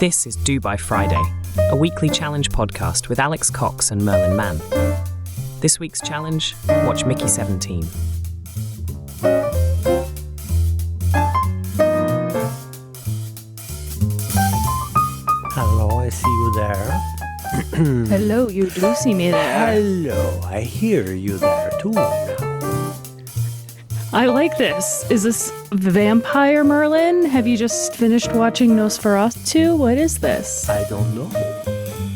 This is Do By Friday, a weekly challenge podcast with Alex Cox and Merlin Mann. This week's challenge, watch Mickey 17. Hello, I see you there. Hello, you do see me there. Hello, I hear you there too now. I like this. Is this Vampire Merlin? Have you just finished watching Nosferatu? What is this? I don't know.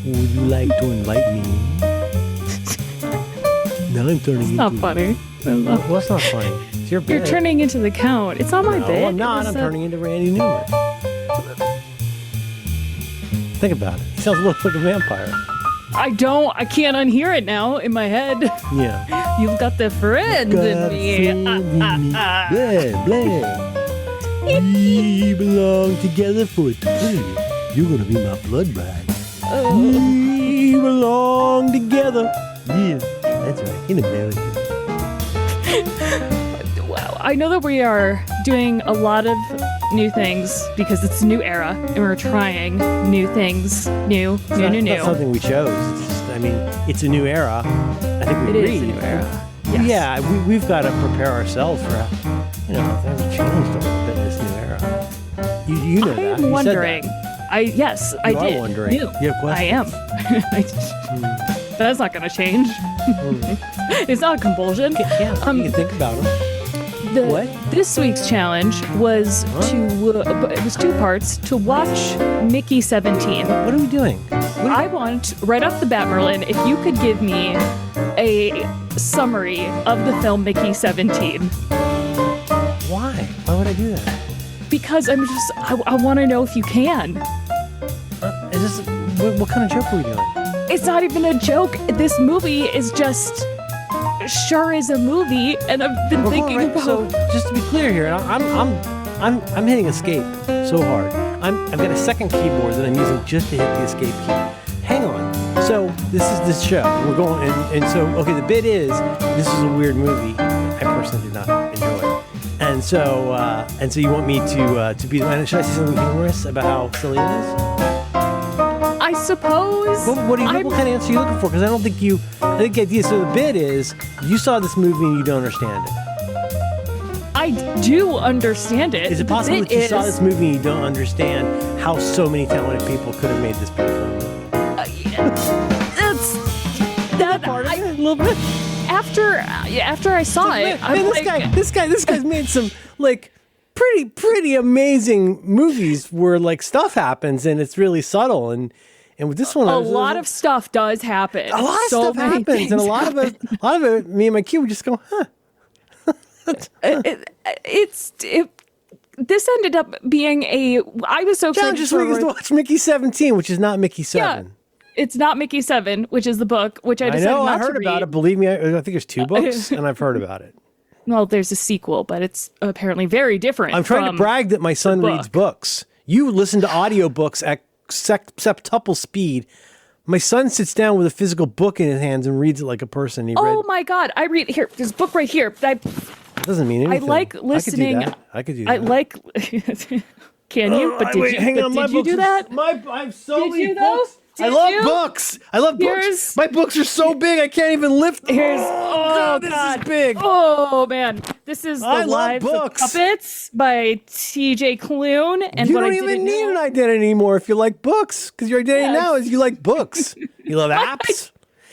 Would you like to invite me? Now I'm turning It's into... not funny. What's not funny? It's your bed. You're turning into the Count. It's on my bed. No, I'm not. I'm turning into Randy Newman. Think about it. He sounds a little like a vampire. I can't unhear it now in my head. Yeah. You've got the friend in me. Blah, blah. We belong together for eternity. You're gonna be my blood bride. We belong together. Yeah, that's right. In America. Wow. I know that we are doing a lot of new things because it's a new era and we're trying new things. New. It's not something we chose. It's just, it's a new era. I think we It agreed. is a new era. Yes. Yeah, we've got to prepare ourselves for, things have changed a little bit in this new era. You know that. I'm You wondering. Said that. I You are did. wondering. You. You have I am. That's not going to change. It's not a compulsion. Yeah, you can think about them. What? This week's challenge was it was two parts, to watch Mickey 17. What are we doing? I want, right off the bat, Merlin, if you could give me a summary of the film Mickey 17. Why? Why would I do that? Because I want to know if you can. What kind of joke are we doing? It's not even a joke. This movie is just sure is a movie, and I've been thinking about. So just to be clear here, I'm hitting escape so hard. I've got a second keyboard that I'm using just to hit the escape key. Hang on. So this is this show. We're going and so okay. The bit is this is a weird movie. I personally did not enjoy. And so you want me to be? And should I say something humorous about how silly it is? I suppose. What kind of answer are you looking for? Because I think the idea, so the bit is, you saw this movie and you don't understand it. I do understand it. Is it possible that you saw this movie and you don't understand how so many talented people could have made this beautiful movie? That's part of it, a little bit. After I saw it, This guy's made some pretty amazing movies where stuff happens and it's really subtle and with this one a lot of stuff does happen. A lot of stuff happens, and a lot of it, me and my kid would just go, huh. This ended up being I was so Challenge this week is to watch Mickey 17, which is not Mickey 7. Yeah, it's not Mickey 7, which is the book, which I decided not to read. I heard about it. Believe me, I think there's 2 books, and I've heard about it. Well, there's a sequel, but it's apparently very different. I'm trying to brag that my son reads books. You listen to audiobooks at septuple speed. My son sits down with a physical book in his hands and reads it like a person. My God. I read here. There's a book right here. That doesn't mean anything. I like listening. I could do that. I like. Can you? But did you? Hang on, did you do that? I have so Did many you though? books. Did I love you? books. I love books. My books are so big I can't even lift them. God, this is big. Oh man, this is The I love Lives books. of Puppets by T.J. Klune. And You what don't I even didn't need know, an identity anymore if you like books, because your identity now is you like books. You love apps.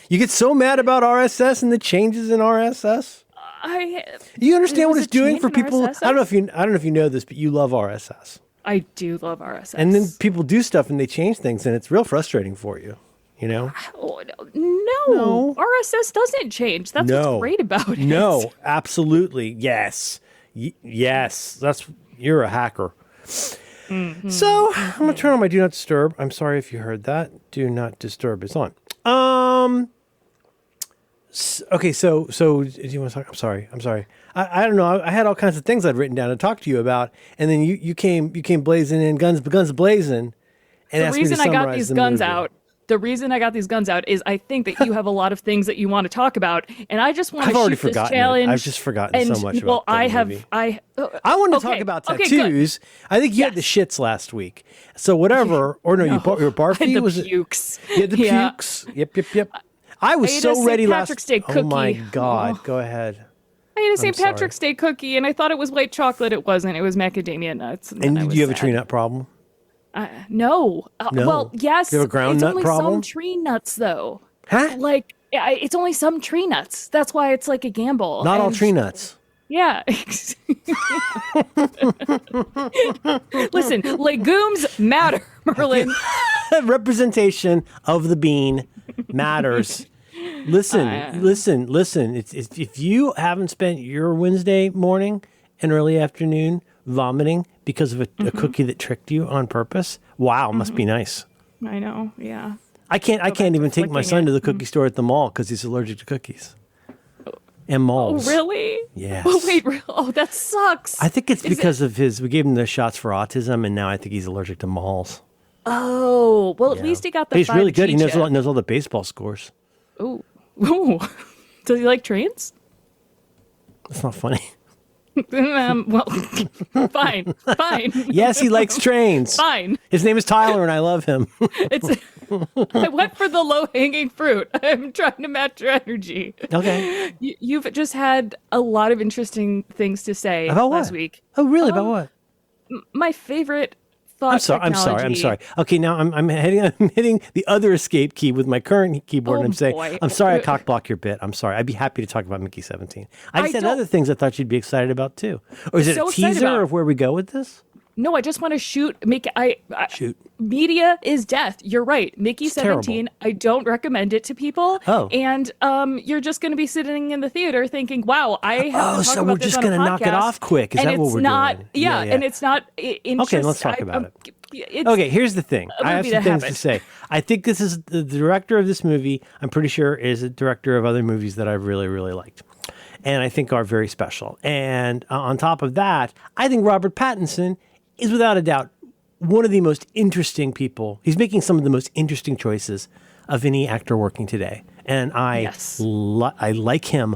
You get so mad about RSS and the changes in RSS. You understand what it's doing for people? RSS? I don't know if you know this, but you love RSS. I do love RSS. And then people do stuff and they change things, and it's real frustrating for you. You know? Oh, no, RSS doesn't change. That's what's great about it. No, absolutely. Yes. Yes. You're a hacker. Mm-hmm. So I'm going to turn on my Do Not Disturb. I'm sorry if you heard that. Do Not Disturb is on. Okay, so do you want to talk? I'm sorry. I don't know. I had all kinds of things I'd written down to talk to you about, and then you came blazing in, guns blazing, and the asked me to reason I got summarize these the guns movie. out the reason I got these guns out is I think that you have a lot of things that you want to talk about, and I just want to shoot this challenge. I've just forgotten so much about the movie. I want to talk about tattoos. I think you had the shits last week. So whatever, or no, you were barfy. The was pukes. You had the pukes. Yep. I was so ready last. Patrick's Day cookie. Oh my God! Go ahead. I ate a St. Patrick's Day cookie, and I thought it was white chocolate. It wasn't. It was macadamia nuts. And do you have a tree nut problem? No. No. Well, yes. You have a ground it's nut only problem? some tree nuts, though. Huh? Like, it's only some tree nuts. That's why it's like a gamble. Not all tree nuts. Yeah. Listen, legumes matter, Merlin. Representation of the bean matters. Listen. It's, if you haven't spent your Wednesday morning and early afternoon vomiting because of a cookie that tricked you on purpose, wow, must be nice. I know. Yeah. I can't even take my son to the cookie store at the mall because he's allergic to cookies and malls. Oh, really? Yes. Oh, wait. Oh, that sucks. I think it's because of we gave him the shots for autism, and now I think he's allergic to malls. Oh, well, at least he got the He's really good. He knows chip. knows all the baseball scores. Ooh. Does he like trains? That's not funny. Well, fine. Yes, he likes trains. Fine. His name is Tyler, and I love him. I went for the low-hanging fruit. I'm trying to match your energy. Okay. You've just had a lot of interesting things to say about last what? week. Oh, really? About what? My favorite thought I'm sorry. Okay, now I'm hitting the other escape key with my current keyboard, and I'm saying, I'm sorry I cockblocked your bit. I'm sorry. I'd be happy to talk about Mickey 17. I just had other things I thought you'd be excited about too. Or is it a teaser of where we go with this? No, I just want to shoot. Shoot. Media is death. You're right. Mickey 17. Terrible. I don't recommend it to people. Oh. And you're just going to be sitting in the theater thinking, "Wow, I have to talk so about we're this just on a going to knock it podcast." off quick. Is And that what it's we're not, doing? Yeah, and it's not. Okay, let's talk about it. Okay, here's the thing. I have some things to happened. say. I think this is the director of this movie. I'm pretty sure is a director of other movies that I've really, really liked, and I think are very special. And on top of that, I think Robert Pattinson is without a doubt one of the most interesting people. He's making some of the most interesting choices of any actor working today, and I like him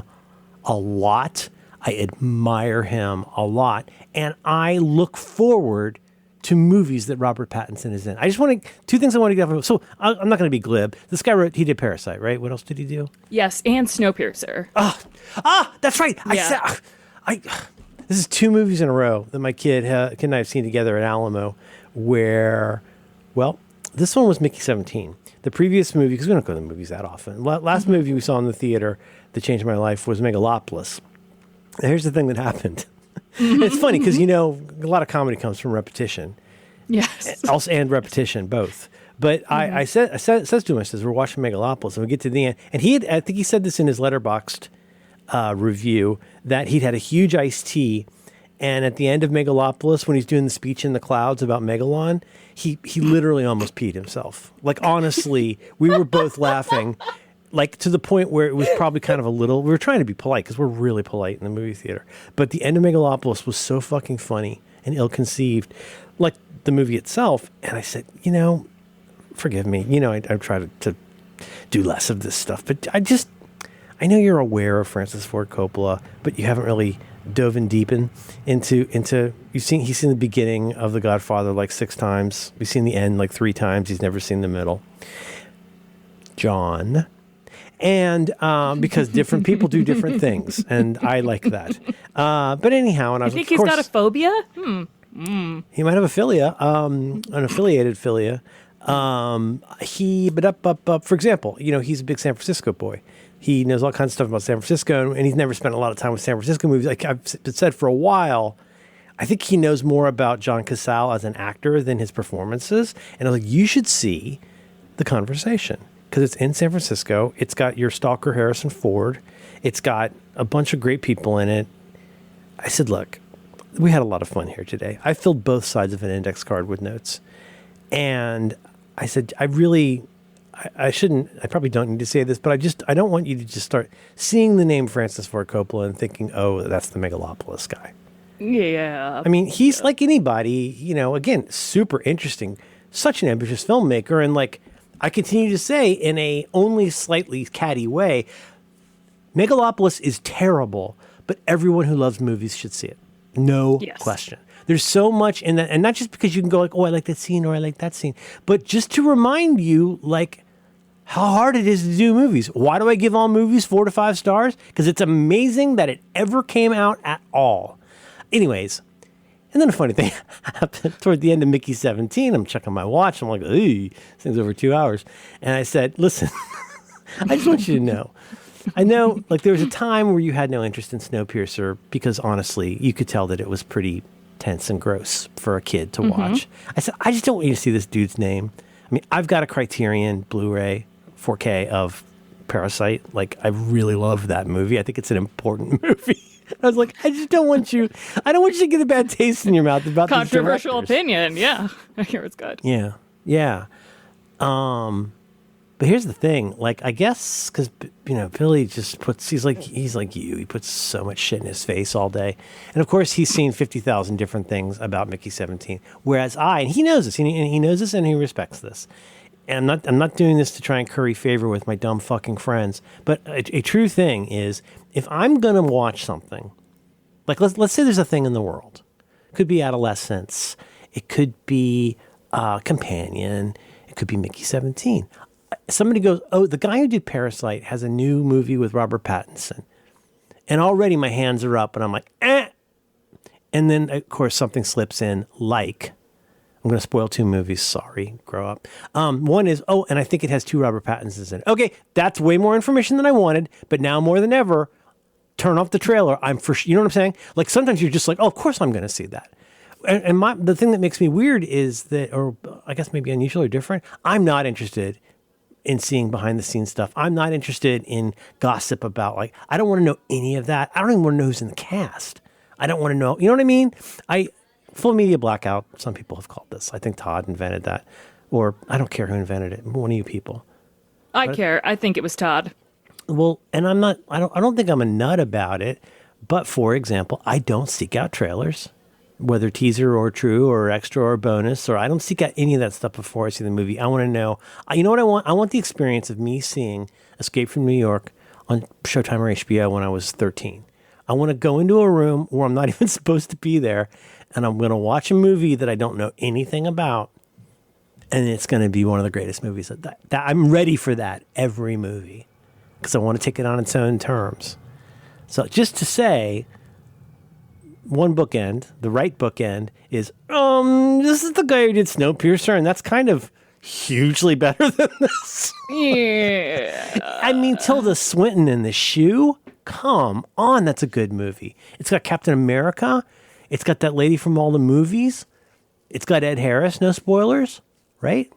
a lot. I admire him a lot, and I look forward to movies that Robert Pattinson is in. I just want to, two things I want to get off. So I'm not going to be glib. This guy he did Parasite, right? What else did he do? Yes, and Snowpiercer. That's right. Yeah. This is two movies in a row that my kid and I have seen together at Alamo where, well, this one was Mickey 17. The previous movie, because we don't go to the movies that often. Last movie we saw in the theater that changed my life was Megalopolis. And here's the thing that happened. It's funny because, a lot of comedy comes from repetition. Yes. And repetition, both. But I says to him, I says, we're watching Megalopolis, and we get to the end. And I think he said this in his Letterboxd review, that he'd had a huge iced tea. And at the end of Megalopolis, when he's doing the speech in the clouds about Megalon, he literally almost peed himself. Like, honestly, we were both laughing. Like, to the point where it was probably kind of a little, we were trying to be polite because we're really polite in the movie theater. But the end of Megalopolis was so fucking funny and ill-conceived, like the movie itself. And I said, forgive me. I try to do less of this stuff. But I know you're aware of Francis Ford Coppola, but you haven't really dove in deep into he's seen the beginning of The Godfather like 6 times. We've seen the end like 3 times. He's never seen the middle. John. And because different people do different things, and I like that. But anyhow, and I was think he's got a phobia? He might have a philia, an affiliated philia. For example, he's a big San Francisco boy. He knows all kinds of stuff about San Francisco, and he's never spent a lot of time with San Francisco movies. Like I've said for a while, I think he knows more about John Cazale as an actor than his performances. And I was like, you should see The Conversation, because it's in San Francisco. It's got your stalker Harrison Ford. It's got a bunch of great people in it. I said, look, we had a lot of fun here today. I filled both sides of an index card with notes. And I said, I probably don't need to say this, but I don't want you to just start seeing the name Francis Ford Coppola and thinking, oh, that's the Megalopolis guy. Yeah. I mean, he's like anybody, again, super interesting, such an ambitious filmmaker. And like, I continue to say in a only slightly catty way, Megalopolis is terrible, but everyone who loves movies should see it. No question. There's so much in that, and not just because you can go like, oh, I like that scene or I like that scene, but just to remind you, like, how hard it is to do movies. Why do I give all movies 4 to 5 stars? Because it's amazing that it ever came out at all. Anyways, and then a funny thing happened toward the end of Mickey 17. I'm checking my watch. I'm like, ooh, this thing's over 2 hours. And I said, listen, I just want you to know. I know, like, there was a time where you had no interest in Snowpiercer because, honestly, you could tell that it was pretty tense and gross for a kid to watch. I said, I just don't want you to see this dude's name. I mean, I've got a Criterion Blu-ray 4K of Parasite. Like, I really love that movie. I think it's an important movie. I was like, I just don't want you. I don't want you to get a bad taste in your mouth about these Controversial directors. opinion. Yeah, I hear it's good. Yeah. But here's the thing. Like, I guess because Billy just puts. He's like you. He puts so much shit in his face all day, and of course he's seen 50,000 different things about Mickey 17. Whereas and he knows this, and he knows this, and he respects this. And I'm not doing this to try and curry favor with my dumb fucking friends. But a true thing is, if I'm gonna watch something, like let's say there's a thing in the world, it could be adolescence, it could be Companion, it could be Mickey 17. Somebody goes, oh, the guy who did Parasite has a new movie with Robert Pattinson, and already my hands are up, and I'm like, eh. And then of course something slips in, like. I'm going to spoil 2 movies. Sorry, grow up. One is, and I think it has 2 Robert Pattinsons in it. Okay, that's way more information than I wanted, but now more than ever, turn off the trailer. You know what I'm saying? Like, sometimes you're just like, oh, of course I'm going to see that. And the thing that makes me weird is that, or I guess maybe unusual or different, I'm not interested in seeing behind the scenes stuff. I'm not interested in gossip about, like, I don't want to know any of that. I don't even want to know who's in the cast. I don't want to know, you know what I mean? Full media blackout, some people have called this. I think Todd invented that. Or I don't care who invented it. One of you people. I care. I think it was Todd. Well, and I don't think I'm a nut about it. But for example, I don't seek out trailers, whether teaser or true or extra or bonus, or I don't seek out any of that stuff before I see the movie. I want to know, you know what I want? I want the experience of me seeing Escape from New York on Showtime or HBO when I was 13. I want to go into a room where I'm not even supposed to be there, and I'm going to watch a movie that I don't know anything about, and it's going to be one of the greatest movies. That I'm ready for that every movie because I want to take it on its own terms. So just to say, one bookend, the right bookend, is this is the guy who did Snowpiercer, and that's kind of hugely better than this. Yeah. I mean, Tilda Swinton in The Shoe? Come on, that's a good movie. It's got Captain America. It's got that lady from all the movies. It's got Ed Harris, no spoilers, right?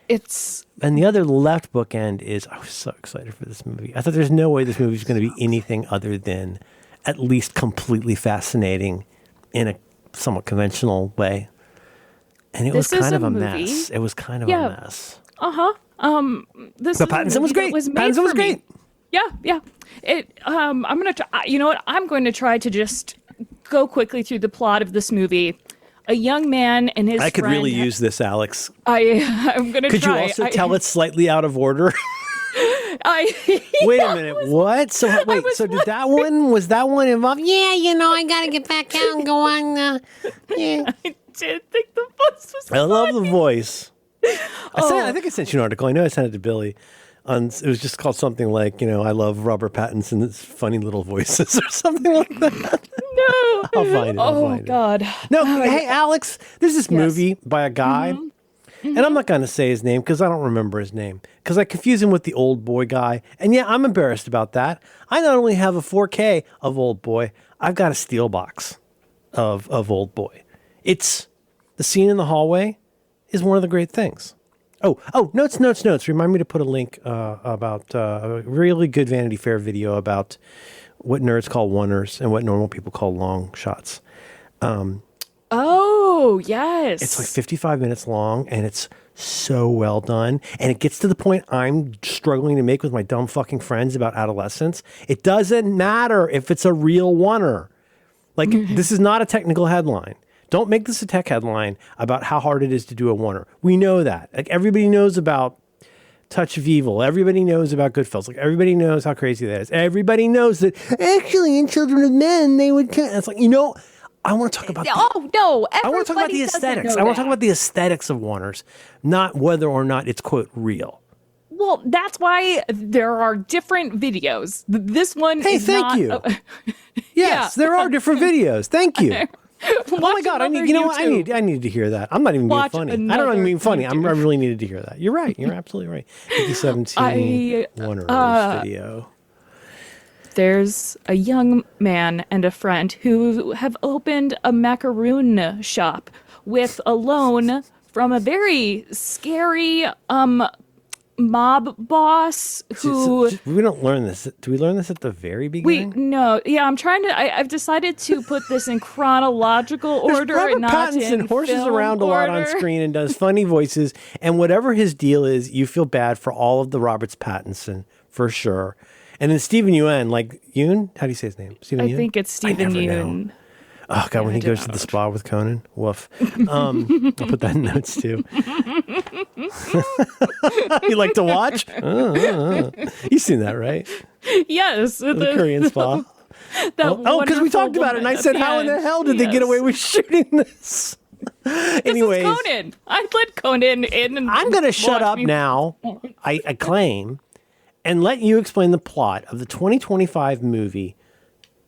And the other left bookend is, I was so excited for this movie. I thought there's no way this movie is going to be anything other than at least completely fascinating in a somewhat conventional way. And it was kind of a mess. It was kind of a mess. But Pattinson was great. Pattinson was great. Yeah. I'm going to try, you know what? I'm going to try to just go quickly through the plot of this movie. A young man and his I could friend, really use this, Alex. I'm going to try. Could you also tell it's slightly out of order? Wait a minute. What? So did that one? Was that one involved? Yeah, I got to get back out and go on. Yeah. I did think the voice was I love the voice. I think I sent you an article. I know I sent it to Billy. It was just called something like, I love Robert Pattinson's funny little voices or something like that. No. I'll find it. Oh, God. No, hey, Alex, there's this movie by a guy, and I'm not going to say his name because I don't remember his name because I confuse him with the Old Boy guy. And yeah, I'm embarrassed about that. I not only have a 4K of Old Boy, I've got a steel box of Old Boy. It's the scene in the hallway is one of the great things. Oh, notes. Remind me to put a link about a really good Vanity Fair video about what nerds call oneers and what normal people call long shots. Oh, yes. It's like 55 minutes long, and it's so well done. And it gets to the point I'm struggling to make with my dumb fucking friends about adolescence. It doesn't matter if it's a real oneer. Like, this is not a technical headline. Don't make this a tech headline about how hard it is to do a oneer. We know that. Like, everybody knows about touch of evil. Everybody knows about Goodfellas. Like everybody knows how crazy that is. Everybody knows that actually in Children of Men they would. It's like I want to talk about. Oh no! I want to talk about the aesthetics. I want to talk about the aesthetics of Warner's, not whether or not it's quote real. Well, that's why there are different videos. This one is thank you. Yes, there are different videos. Thank you. Oh my God! I needed to hear that. I'm not even being funny. I don't even mean funny. I really needed to hear that. You're right. You're absolutely right. 2017 Warner's video. There's a young man and a friend who have opened a macaroon shop with a loan from a very scary mob boss who we don't learn this. Do we learn this at the very beginning? I'm trying to. I've decided to put this in chronological order Robert and not Pattinson in horses film around a lot on screen and does funny voices, and whatever his deal is, you feel bad for all of the Roberts Pattinson for sure. And then Stephen Yeun, like Yeun, how do you say his name? Stephen Yeun? I think it's Stephen Yeun. Oh God, when he goes to the spa with Conan, woof. I'll put that in notes too. You like to watch? You've seen that, right? Yes, the Korean spa. Because we talked about it, and I said, "How in the hell did they get away with shooting this?" Anyways, this is Conan. I let Conan in. And I'm going to shut up now. I claim, and let you explain the plot of the 2025 movie.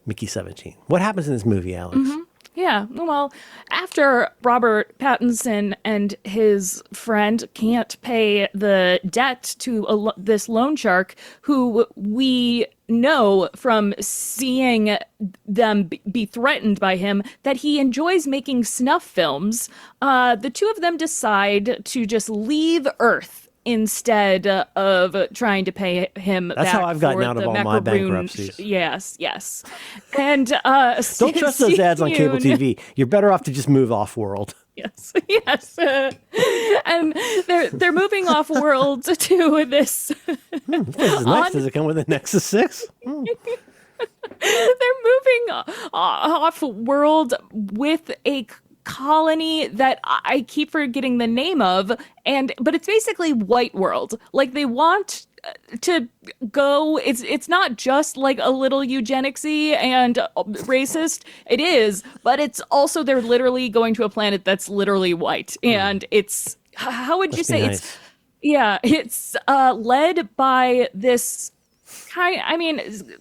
Mickey 17. What happens in this movie, Alex? Mm-hmm. Yeah, well, after Robert Pattinson and his friend can't pay the debt to this loan shark, who we know from seeing them be threatened by him that he enjoys making snuff films, the two of them decide to just leave Earth instead of trying to pay him back. That's how I've gotten for out of the all my bankruptcies. Yes. And don't trust those ads on cable TV. You're better off to just move off world. Yes. And they're moving off world to this. This is nice. Does it come with a Nexus 6? They're moving off world with a colony that I keep forgetting the name of, but it's basically White World. Like they want to go. It's not just like a little eugenicsy and racist. It is, but it's also they're literally going to a planet that's literally white, and it's how would you say nice. It's led by this.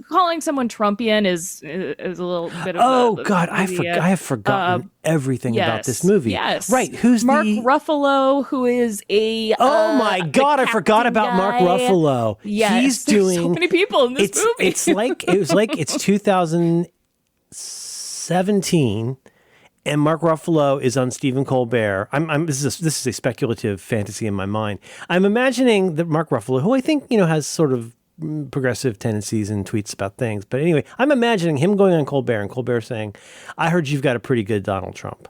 Calling someone Trumpian is a little bit of God, I have forgotten everything about this movie. Yes. Right, who's Mark Ruffalo, who is a oh my God, I forgot about guy. Mark Ruffalo. Yes, he's doing so many people in this movie. It's 2017 and Mark Ruffalo is on Stephen Colbert. This is a speculative fantasy in my mind. I'm imagining that Mark Ruffalo, who I think has sort of progressive tendencies and tweets about things. But anyway, I'm imagining him going on Colbert and Colbert saying, I heard you've got a pretty good Donald Trump.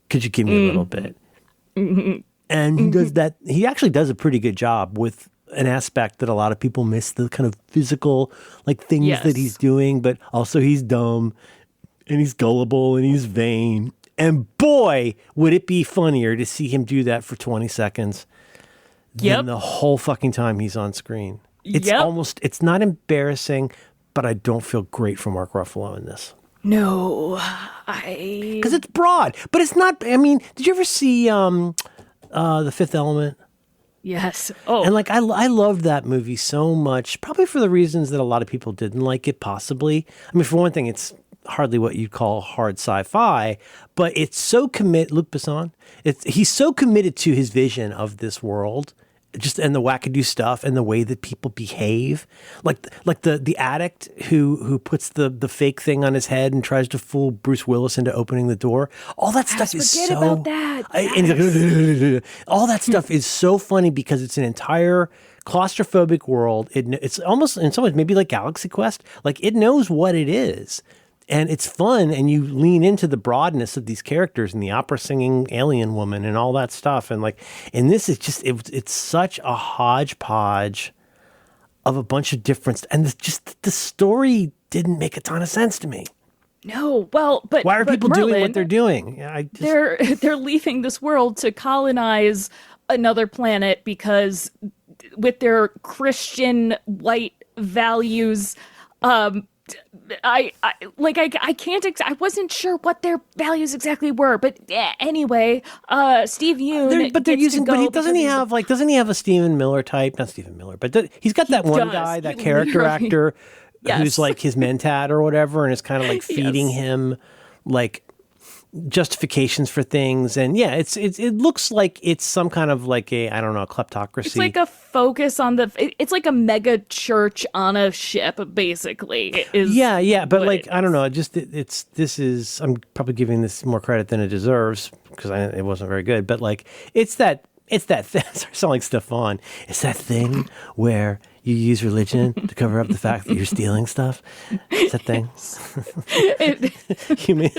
Could you give me a little bit? Mm-hmm. And he does that. He actually does a pretty good job with an aspect that a lot of people miss, the kind of physical things that he's doing, but also he's dumb and he's gullible and he's vain. And boy, would it be funnier to see him do that for 20 seconds than the whole fucking time he's on screen. It's not embarrassing, but I don't feel great for Mark Ruffalo in this. No, because it's broad, but it's not. I mean, did you ever see The Fifth Element? Yes. Oh, and I loved that movie so much, probably for the reasons that a lot of people didn't like it. Possibly, I mean, for one thing, it's hardly what you'd call hard sci-fi, but it's so Luc Besson. He's so committed to his vision of this world. And the wackadoo stuff and the way that people behave, like the addict who puts the fake thing on his head and tries to fool Bruce Willis into opening the door. All that stuff is so. About that. All that stuff is so funny because it's an entire claustrophobic world. It's almost in some ways maybe like Galaxy Quest. Like it knows what it is. And it's fun, and you lean into the broadness of these characters and the opera singing alien woman and all that stuff. And in this, it's just it's such a hodgepodge of a bunch of different, and the story didn't make a ton of sense to me. No, well, but why are people Merlin, doing what they're doing? They're leaving this world to colonize another planet because with their Christian white values. I I wasn't sure what their values exactly were, but anyway, Steve Yeun. But they're gets to using. But go doesn't he have like? Doesn't he have a Stephen Miller type? Not Stephen Miller, but he's got that one does. guy, that He character literally- actor, Yes. who's like his mentat or whatever, and is kind of like feeding him like justifications for things. And yeah, it looks like it's some kind of like a, I don't know, kleptocracy. It's like a focus on it's like a mega church on a ship, basically. Yeah, but what like it I don't know, I'm probably giving this more credit than it deserves because it wasn't very good. But like it's that thing. I sound like Stefan. It's that thing where you use religion to cover up the fact that you're stealing stuff. It's that thing. You mean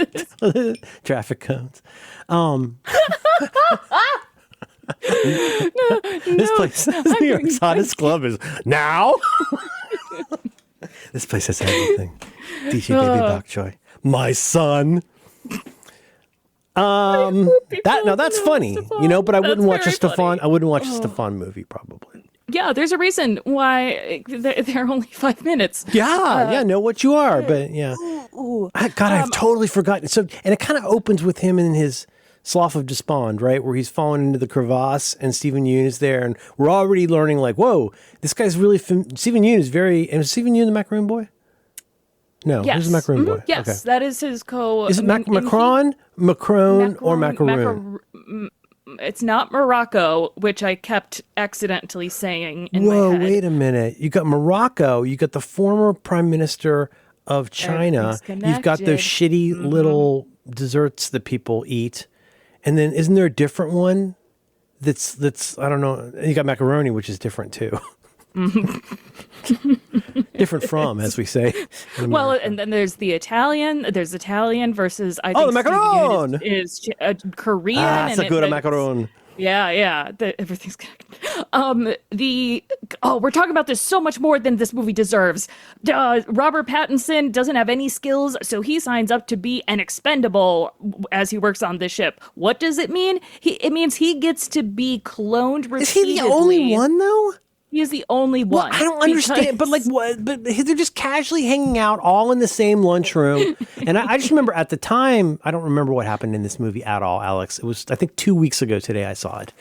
traffic cones? This place, New York's hottest club is now. This place has everything. DJ Baby Bok Choy, my son. That's funny, you know. But I wouldn't watch a very Stefan. funny. I wouldn't watch a Stefan movie, probably. Yeah, there's a reason why they're only 5 minutes. Yeah, know what you are, but yeah. I've totally forgotten. So, and it kind of opens with him in his Slough of Despond, right, where he's fallen into the crevasse, and Stephen Yeun is there, and we're already learning, like, whoa, this guy's really. Stephen Yeun is very. And is Stephen Yeun the Macaroon Boy? No, Yes. who's the Macaroon Boy? Yes, Okay. that is his co. Is it Macron, or Macaroon? It's not Morocco, which I kept accidentally saying in my Whoa, head. wait a minute. You got Morocco. You got the former prime minister of China. Everything's You've got those connected. shitty little desserts that people eat. And then isn't there a different one that's I don't know. You got macaroni, which is different too. Different from, as we say. in Well, America. and then there's the Italian. There's Italian versus I Oh, think the Steve macaron! Yeun is Korean. and Sakura it's- macaron. Yeah. Everything's connected. We're talking about this so much more than this movie deserves. Robert Pattinson doesn't have any skills, so he signs up to be an expendable as he works on this ship. What does it mean? It means he gets to be cloned repeatedly. Is he the only one though? He is the only Well, one. I don't understand, but like what? But they're just casually hanging out all in the same lunchroom. And I just remember at the time, I don't remember what happened in this movie at all, Alex. It was, I think, 2 weeks ago today I saw it.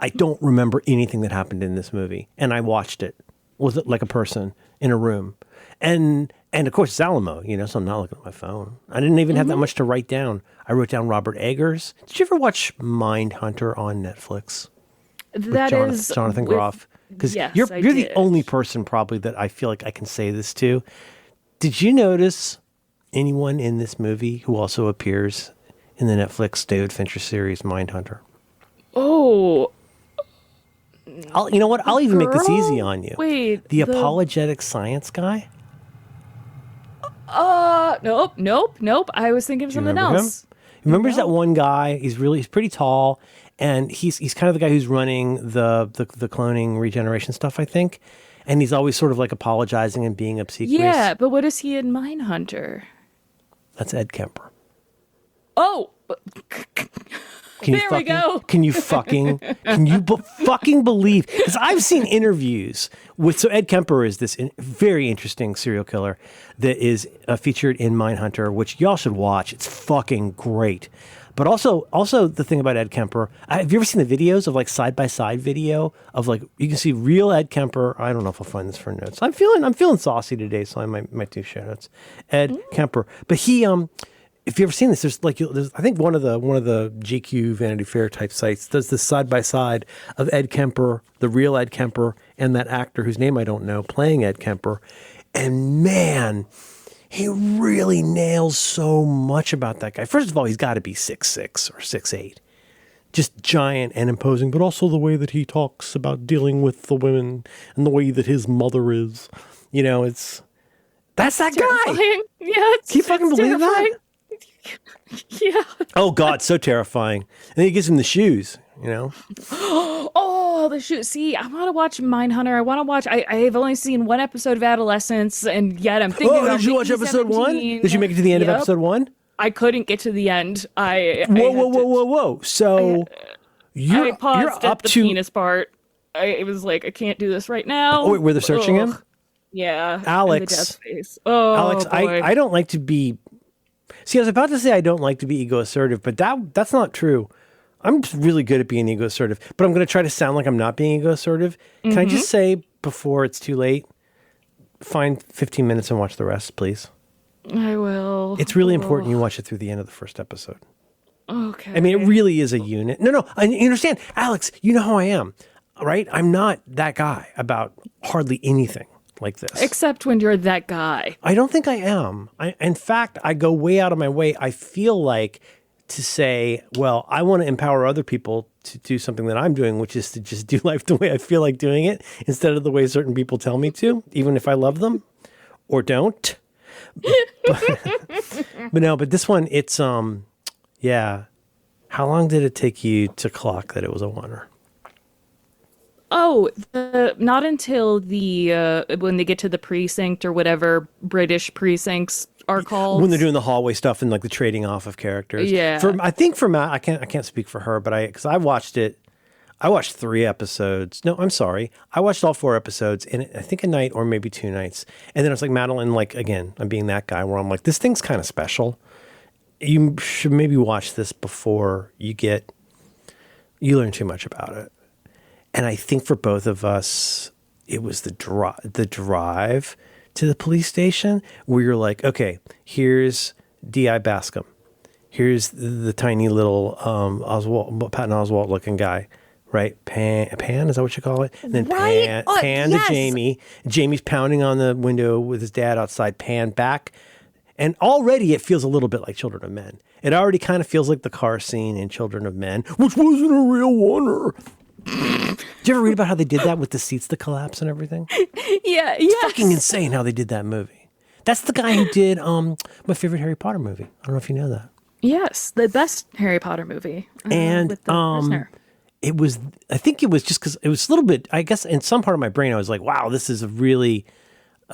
I don't remember anything that happened in this movie, and I watched it. Was it like a person in a room? And of course it's Alamo, you know, so I'm not looking at my phone. I didn't even have that much to write down. I wrote down Robert Eggers. Did you ever watch Mindhunter on Netflix? That is Jonathan with- Groff. Because Yes, you're I the did. only person probably that I feel like I can say this to. Did you notice anyone in this movie who also appears in the Netflix David Fincher series Mindhunter? Oh, You know what? I'll even make this girl? easy on you. Wait, the apologetic science guy. Nope. I was thinking of something remember him? else. Remember that one guy? He's pretty tall, and he's kind of the guy who's running the cloning regeneration stuff, I think. And he's always sort of like apologizing and being obsequious. Yeah, but what is he in Mindhunter? That's Ed Kemper. Oh, Can There we go. Can you fucking believe? Because I've seen interviews with, so Ed Kemper is this very interesting serial killer that is featured in Mindhunter, which y'all should watch. It's fucking great. But also the thing about Ed Kemper, have you ever seen the videos of like side-by-side video of like, you can see real Ed Kemper. I don't know if I'll find this for notes. I'm feeling saucy today, so I might do show notes. Ed Kemper. But he, if you've ever seen this, there's I think one of the GQ Vanity Fair type sites does this side by side of Ed Kemper, the real Ed Kemper, and that actor whose name I don't know playing Ed Kemper, and man, he really nails so much about that guy. First of all, he's got to be 6'6" or 6'8", just giant and imposing, but also the way that he talks about dealing with the women and the way that his mother is, you know, that's that guy. terrifying. Yeah, Can you fucking believe that? that? Yeah. Oh God, so terrifying. And then he gives him the shoes, you know? Oh, the shoot. See, I want to watch Mindhunter. I want to watch. I've only seen one episode of Adolescence, and yet I'm thinking. Oh, about did you watch Mickey episode 1? 17. Did you make it to the end of Yep. episode 1? I couldn't get to the end. Whoa. So I you're paused up at the to penis part. I was like, I can't do this right now. Oh, wait, were they searching him? Yeah. Alex. And the death face. Oh, Alex, boy. I don't like to be. See, I was about to say I don't like to be ego assertive, but that's not true. I'm just really good at being ego assertive, but I'm going to try to sound like I'm not being ego assertive. Can I just say before it's too late, find 15 minutes and watch the rest, please? I will. It's really important you watch it through the end of the first episode. Okay. I mean, it really is a unit. No, you understand. Alex, you know how I am, right? I'm not that guy about hardly anything like this. Except when you're that guy. I don't think I am. In fact, I go way out of my way. I feel like to say, well, I want to empower other people to do something that I'm doing, which is to just do life the way I feel like doing it instead of the way certain people tell me to, even if I love them or don't. But this one, it's, yeah. How long did it take you to clock that it was a oneer? Oh, not until when they get to the precinct or whatever British precincts are called. When they're doing the hallway stuff and like the trading off of characters. Yeah. I think for Matt, I can't speak for her, but because I watched it. I watched 3 episodes. No, I'm sorry. I watched all 4 episodes in I think a night or maybe 2 nights. And then I was like, Madeline, like, again, I'm being that guy where I'm like, this thing's kind of special. You should maybe watch this before you learn too much about it. And I think for both of us, it was the drive to the police station where you're like, okay, here's D.I. Bascom. Here's the tiny little Patton Oswalt looking guy, right? Pan, is that what you call it? And then Right? Pan Yes. to Jamie. Jamie's pounding on the window with his dad outside. Pan back. And already it feels a little bit like Children of Men. It already kind of feels like the car scene in Children of Men, which wasn't a real oneer. Did you ever read about how they did that with the seats that collapse and everything? Yeah, It's fucking insane how they did that movie. That's the guy who did my favorite Harry Potter movie. I don't know if you know that. Yes, the best Harry Potter movie. And with the prisoner. it was, I think it was just because it was a little bit, I guess in some part of my brain, I was like, wow, this is a really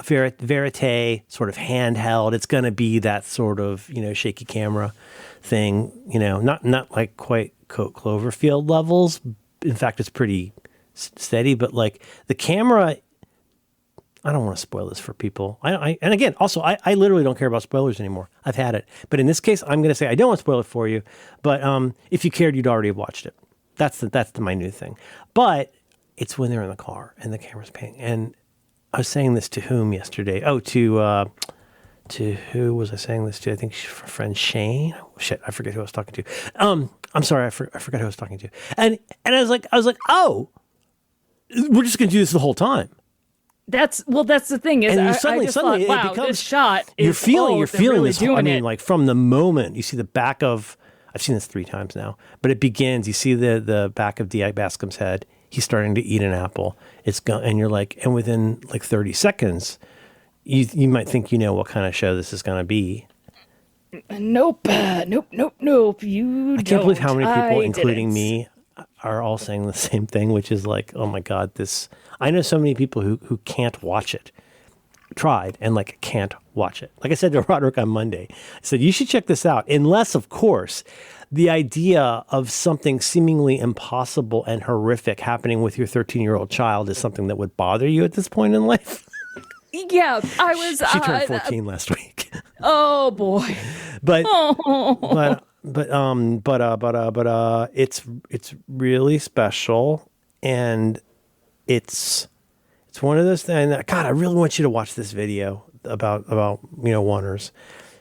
verite sort of handheld. It's going to be that sort of, shaky camera thing, not like quite Cloverfield levels. In fact, it's pretty steady, but like the camera, I don't want to spoil this for people. And again, also, I literally don't care about spoilers anymore. I've had it. But in this case, I'm going to say I don't want to spoil it for you. But if you cared, you'd already have watched it. That's my new thing. But it's when they're in the car and the camera's paying. And I was saying this to whom yesterday? Oh, to who was I saying this to? I think friend Shane. Oh, shit, I forget who I was talking to. I'm sorry, I forgot who I was talking to. And I was like, oh, we're just going to do this the whole time. That's the thing is, And I suddenly just thought, it wow, becomes this shot is, you're feeling they're really this. doing I mean, it. like from the moment you see the back of, I've seen this 3 times now, but it begins. You see the back of D.I. Bascom's head. He's starting to eat an apple. And you're like, and within like 30 seconds, you might think what kind of show this is going to be. Nope. You I can't believe how many people, I including didn't. me, are all saying the same thing, which is like, oh my God, this. I know so many people who can't watch it. Tried and like can't watch it. Like I said to Roderick on Monday, I said, you should check this out. Unless, of course, the idea of something seemingly impossible and horrific happening with your 13-year-old child is something that would bother you at this point in life. Yeah, I was. She turned 14 last week. Oh boy. But it's really special, and it's one of those things that, God, I really want you to watch this video about oneers,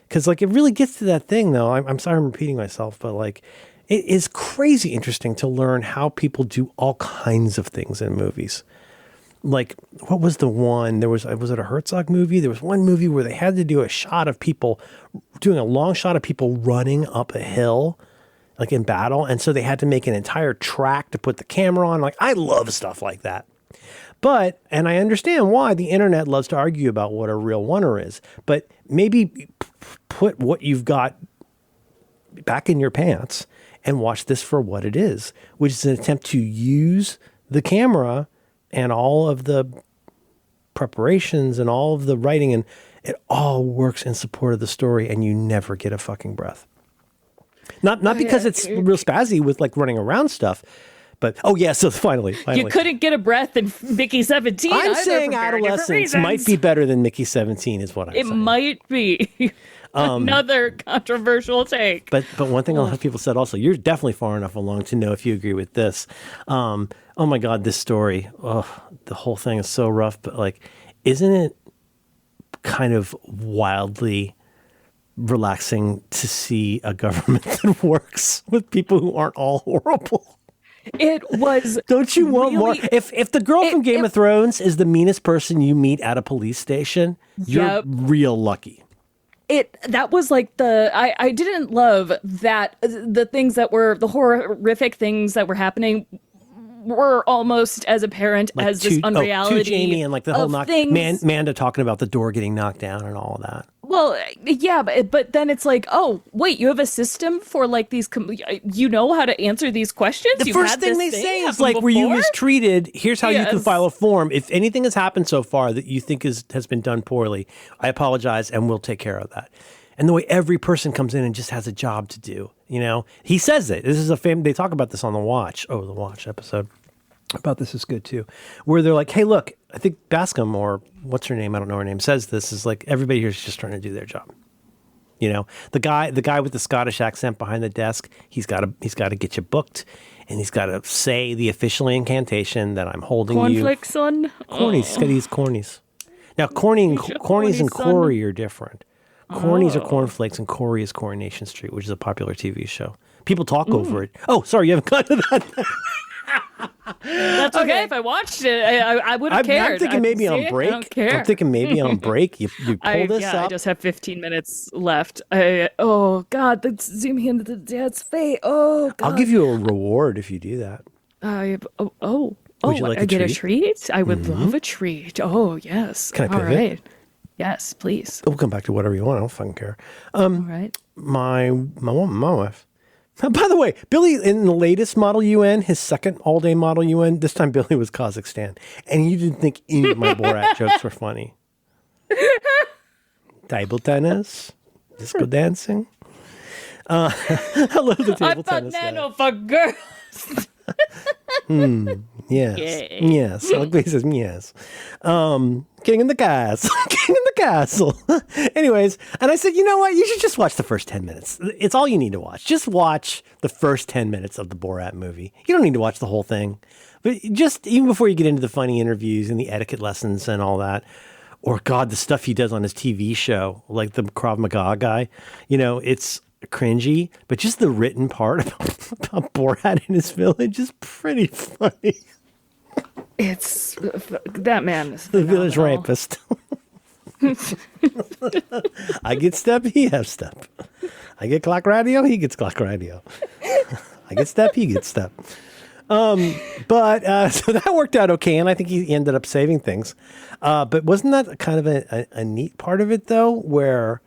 because like it really gets to that thing though. I'm sorry I'm repeating myself, but like it is crazy interesting to learn how people do all kinds of things in movies. Like, what was the one? Was it a Herzog movie? There was one movie where they had to do a shot of people, doing a long shot of people running up a hill, like in battle. And so they had to make an entire track to put the camera on. Like, I love stuff like that. But, and I understand why the internet loves to argue about what a real oneer is. But maybe put what you've got back in your pants and watch this for what it is, which is an attempt to use the camera and all of the preparations and all of the writing, and it all works in support of the story, and you never get a fucking breath. Not because it's real spazzy with like running around stuff, But so finally. You couldn't get a breath in Mickey 17. I'm either saying for very different Adolescence might reasons. be better than Mickey 17 is what I'm It saying. might be. Another controversial take. But one thing a lot of people said also, you're definitely far enough along to know if you agree with this. Oh my God, this story. Oh, the whole thing is so rough. But like, isn't it kind of wildly relaxing to see a government that works with people who aren't all horrible? It was. Don't you want more? really- If the girl from Game of Thrones is the meanest person you meet at a police station, you're Yep. real lucky. That was like I didn't love that the things that were the horrific things that were happening were almost as apparent Like as this unreality to Jamie and like the whole of knock, things. Manda talking about the door getting knocked down and all of that. Well, yeah, but then it's like, oh, wait, you have a system for like these, you know how to answer these questions? The You've first had thing this they say is happen like, were you before? mistreated? Here's how you can Yes. file a form. If anything has happened so far that you think has been done poorly, I apologize and we'll take care of that. And the way every person comes in and just has a job to do, you know, he says it. This is they talk about this on the Watch. Oh, the Watch episode about this is good too, where they're like, hey, look, I think Bascom or what's her name? I don't know her name says this is like, everybody here is just trying to do their job. You know, the guy with the Scottish accent behind the desk, he's got to get you booked, and he's got to say the official incantation that I'm holding you. Cornflake son? Cornies. He's got to use cornies. Now, cornies and son. Corey are different. Cornies are cornflakes, and Corey is Coronation Street, which is a popular TV show. People talk over it. Oh, sorry, you haven't got to that. That's okay. If I watched it, I would have cared. I'm thinking maybe on break. I don't care. I'm thinking maybe on break. You pull this I up. just have 15 minutes left. Oh, God, that's zooming into the dad's face. Oh, God. I'll give you a reward if you do that. Would you like I a get a treat? treat? I would love a treat. Oh, yes. Can I All pivot? right. Yes, please. We'll come back to whatever you want. I don't fucking care. All right. My wife. By the way, Billy in the latest Model UN, his second all-day Model UN, this time Billy was Kazakhstan, and you didn't think any of my Borat jokes were funny. Table tennis, disco dancing. I love the table I'm a tennis. guy. nano for girls. Yes. Yay. Yes. Like he says, yes. King in the castle. King in the castle. Anyways, and I said, you know what? You should just watch the first 10 minutes. It's all you need to watch. Just watch the first 10 minutes of the Borat movie. You don't need to watch the whole thing. But just even before you get into the funny interviews and the etiquette lessons and all that, or God, the stuff he does on his TV show, like the Krav Maga guy, you know, it's cringy, but just the written part about Borat in his village is pretty funny. It's that man is The village phenomenal. rapist. I get step, he has step. I get clock radio, he gets clock radio. I get step, he gets step. But so that worked out okay, and I think he ended up saving things. But wasn't that kind of a neat part of it, though, where...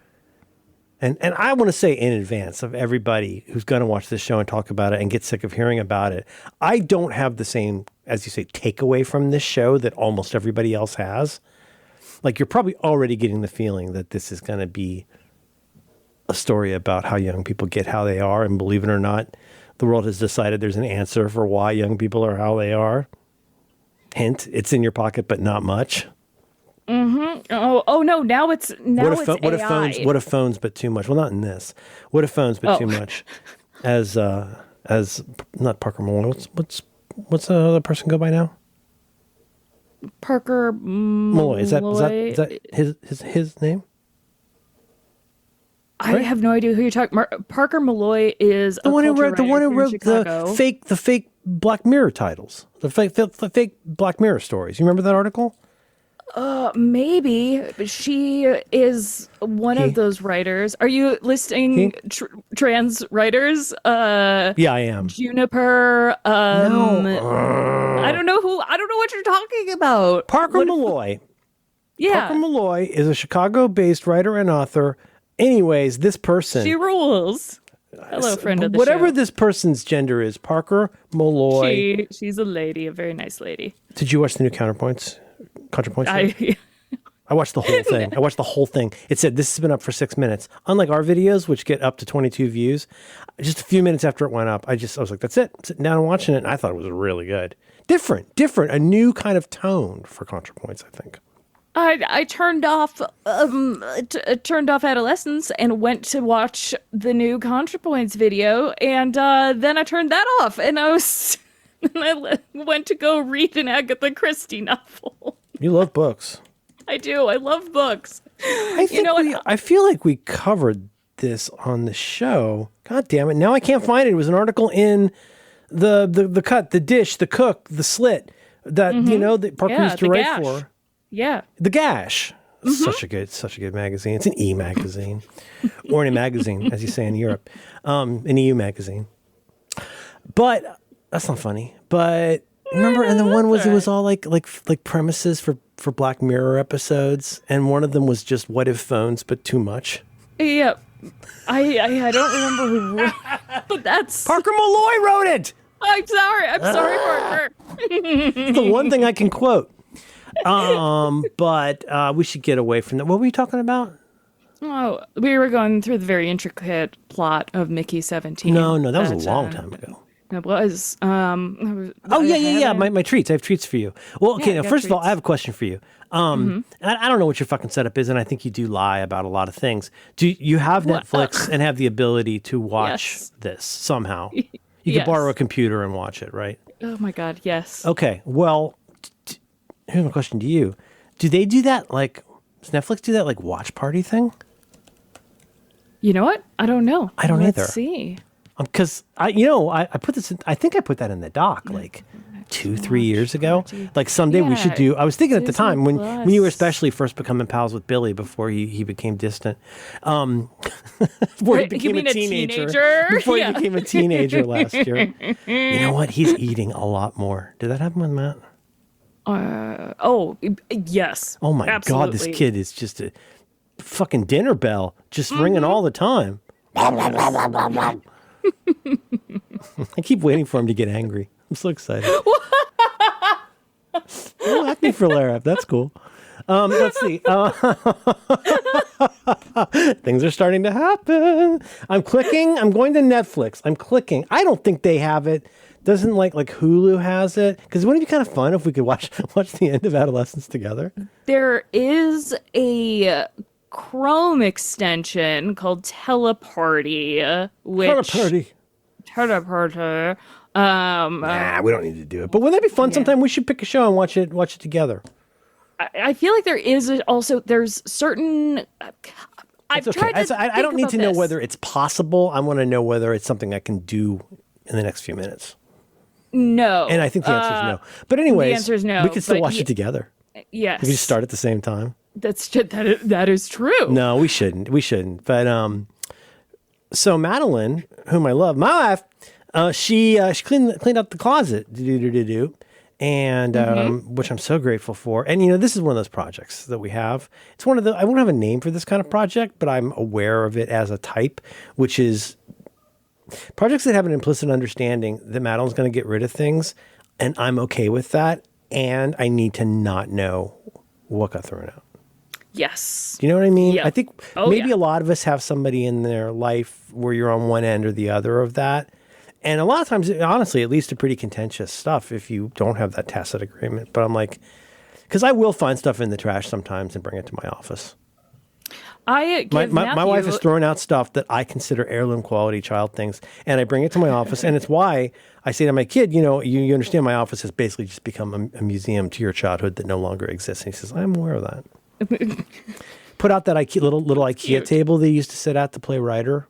And I want to say in advance of everybody who's going to watch this show and talk about it and get sick of hearing about it, I don't have the same, as you say, takeaway from this show that almost everybody else has. Like, you're probably already getting the feeling that this is going to be a story about how young people get how they are. And believe it or not, the world has decided there's an answer for why young people are how they are. Hint, it's in your pocket, but not much. Oh no! Now it's AI. What if phones but too much? Well, not in this. What if phones but too much? As not Parker Malone. What's the other person go by now? Parker Malloy. Is that his name? I have no idea who you're talking. Parker Malloy is The one who wrote Chicago. the fake Black Mirror titles, the fake Black Mirror stories. You remember that article? Maybe, but she is one of those writers. Are you listing trans writers? Yeah, I am. Juniper. No. I don't know what you're talking about. Parker Malloy. Yeah, Parker Malloy is a Chicago-based writer and author. Anyways, this person. she rules. Hello, friend of the whatever show. this person's gender is, Parker Malloy. She's a lady, a very nice lady. Did you watch the new ContraPoints? I I watched the whole thing. I watched the whole thing. It said, this has been up for 6 minutes. Unlike our videos, which get up to 22 views, just a few minutes after it went up, I was like, that's it. I'm sitting down and watching it, and I thought it was really good. Different, a new kind of tone for ContraPoints, I think. I turned off turned off Adolescence and went to watch the new ContraPoints video, and then I turned that off, and I went to go read an Agatha Christie novel. You love books. I do. I love books. I feel like we covered this on the show. God damn it! Now I can't find it. It was an article in the cut, the dish, the cook, the slit that that Parker used to write Gash. for. Yeah. The Gash. Such a good magazine. It's an e-magazine. Or a magazine, as you say in Europe. An EU magazine. But that's not funny. But remember, and the one was, it was all like premises for Black Mirror episodes. And one of them was just what if phones, but too much. Yeah. I don't remember who wrote, but that's Parker Malloy wrote it. I'm sorry, Parker. It's the one thing I can quote. But we should get away from that. What were you talking about? Oh, we were going through the very intricate plot of Mickey 17. No, that was a long time ago. It was. Yeah. My treats. I have treats for you. Well, okay. Yeah, Now, first of all, treats. I have a question for you. And I don't know what your fucking setup is, and I think you do lie about a lot of things. Do you have Netflix and have the ability to watch Yes. this somehow? You Yes. could borrow a computer and watch it, right? Oh my God, yes. Okay. Well, here's my question to you: do they do that? Does Netflix do that watch party thing? You know what? I don't know. I don't Let's either. see. Because I put this. I think I put that in the doc 2-3 years ago. Someday we should do. I was thinking at the Disney time when you were Plus. especially first becoming pals with Billy before he became distant. Before he You became mean a a teenager. teenager? Before Yeah. he became a teenager last year. You know what? He's eating a lot more. Did that happen with Matt? Yes. Oh my God! This Absolutely. kid is just a fucking dinner bell, just ringing all the time. I keep waiting for him to get angry. I'm so excited. Don't ask me for Larab. That's cool. Let's see. Things are starting to happen. I'm clicking. I'm going to Netflix. I'm clicking. I don't think they have it. Doesn't like Hulu has it? Because wouldn't it be kind of fun if we could watch the end of Adolescence together? There is a Chrome extension called Teleparty, which Teleparty. Nah, we don't need to do it. But wouldn't that be fun? Sometime we should pick a show and watch it together. I feel like there is there's certain. I've It's okay. tried to. I don't think need to about know this. whether it's possible. I want to know whether it's something I can do in the next few minutes. No. And I think the answer is no. But anyways, answer is no, we could still but watch it together. Yes. We could just start at the same time. That is true. No, we shouldn't. But so Madeline, whom I love, my wife, she cleaned up the closet, and which I'm so grateful for. And this is one of those projects that we have. It's one of the I won't have a name for this kind of project, but I'm aware of it as a type, which is projects that have an implicit understanding that Madeline's going to get rid of things, and I'm okay with that. And I need to not know what got thrown out. Yes. Do you know what I mean? Yeah. I think Oh, maybe yeah. a lot of us have somebody in their life where you're on one end or the other of that. And a lot of times, honestly, it leads to pretty contentious stuff if you don't have that tacit agreement. But I'm like, because I will find stuff in the trash sometimes and bring it to my office. I give My wife has Matthew- thrown out stuff that I consider heirloom quality child things, and I bring it to my office. And it's why I say to my kid, you understand my office has basically just become a museum to your childhood that no longer exists. And he says, I'm aware of that. Put out that little IKEA Cute. table they used to sit at to play Rider.